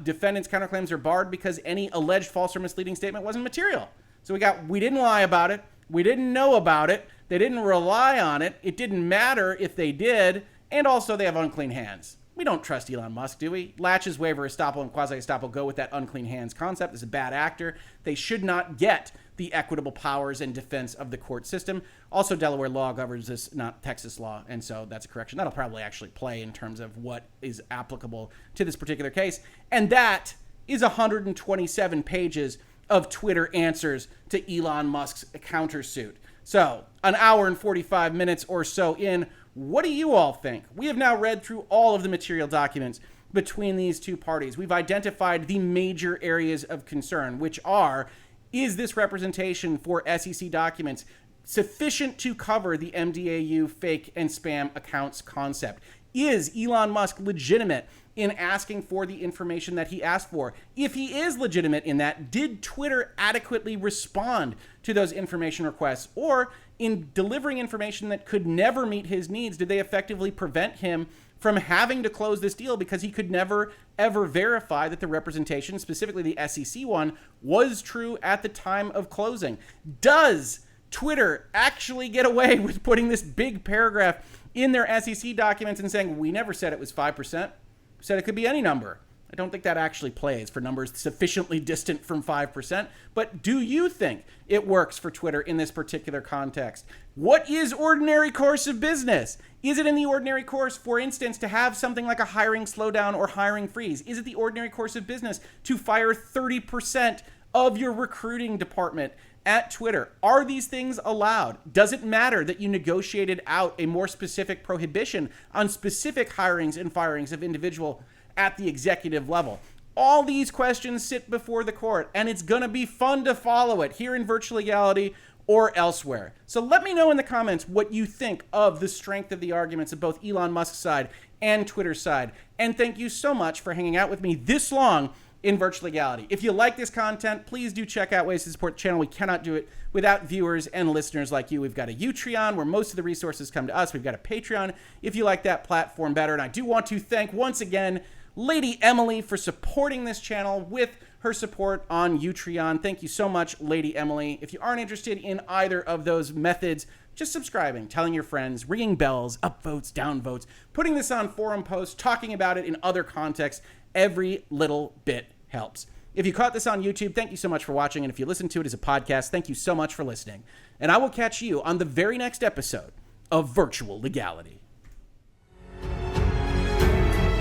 S1: Defendants' counterclaims are barred because any alleged false or misleading statement wasn't material. So we didn't lie about it. We didn't know about it. They didn't rely on it. It didn't matter if they did. And also they have unclean hands. We don't trust Elon Musk, do we? Latches, waiver, estoppel, and quasi-estoppel go with that unclean hands concept. This is a bad actor. They should not get the equitable powers and defense of the court system. Also, Delaware law governs this, not Texas law, and so that's a correction. That'll probably actually play in terms of what is applicable to this particular case. And that is 127 pages of Twitter answers to Elon Musk's countersuit. So, an hour and 45 minutes or so in. What do you all think? We have now read through all of the material documents between these two parties. We've identified the major areas of concern, which are, is this representation for SEC documents sufficient to cover the mDAU fake and spam accounts concept? Is Elon Musk legitimate in asking for the information that he asked for? If he is legitimate in that, did Twitter adequately respond to those information requests? Or in delivering information that could never meet his needs, did they effectively prevent him from having to close this deal because he could never, ever verify that the representation, specifically the SEC one, was true at the time of closing? Does Twitter actually get away with putting this big paragraph in their SEC documents and saying, we never said it was 5%, we said it could be any number? I don't think that actually plays for numbers sufficiently distant from 5%. But do you think it works for Twitter in this particular context? What is ordinary course of business? Is it in the ordinary course, for instance, to have something like a hiring slowdown or hiring freeze? Is it the ordinary course of business to fire 30% of your recruiting department at Twitter? Are these things allowed? Does it matter that you negotiated out a more specific prohibition on specific hirings and firings of individual at the executive level? All these questions sit before the court, and it's going to be fun to follow it here in Virtual Legality or elsewhere. So let me know in the comments what you think of the strength of the arguments of both Elon Musk's side and Twitter's side. And thank you so much for hanging out with me this long in Virtual Legality. If you like this content, please do check out ways to support the channel. We cannot do it without viewers and listeners like you. We've got a Utreon where most of the resources come to us. We've got a Patreon if you like that platform better. And I do want to thank once again LadyEmily for supporting this channel with her support on Utreon. Thank you so much, LadyEmily. If you aren't interested in either of those methods, just subscribing, telling your friends, ringing bells, upvotes, downvotes, putting this on forum posts, talking about it in other contexts, every little bit helps. If you caught this on YouTube, thank you so much for watching. And if you listen to it as a podcast, thank you so much for listening. And I will catch you on the very next episode of Virtual Legality.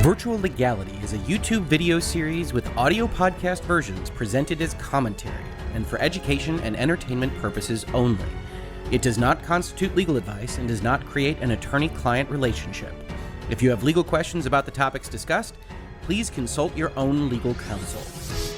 S1: Virtual Legality is a YouTube video series with audio podcast versions presented as commentary and for education and entertainment purposes only. It does not constitute legal advice and does not create an attorney-client relationship. If you have legal questions about the topics discussed, please consult your own legal counsel.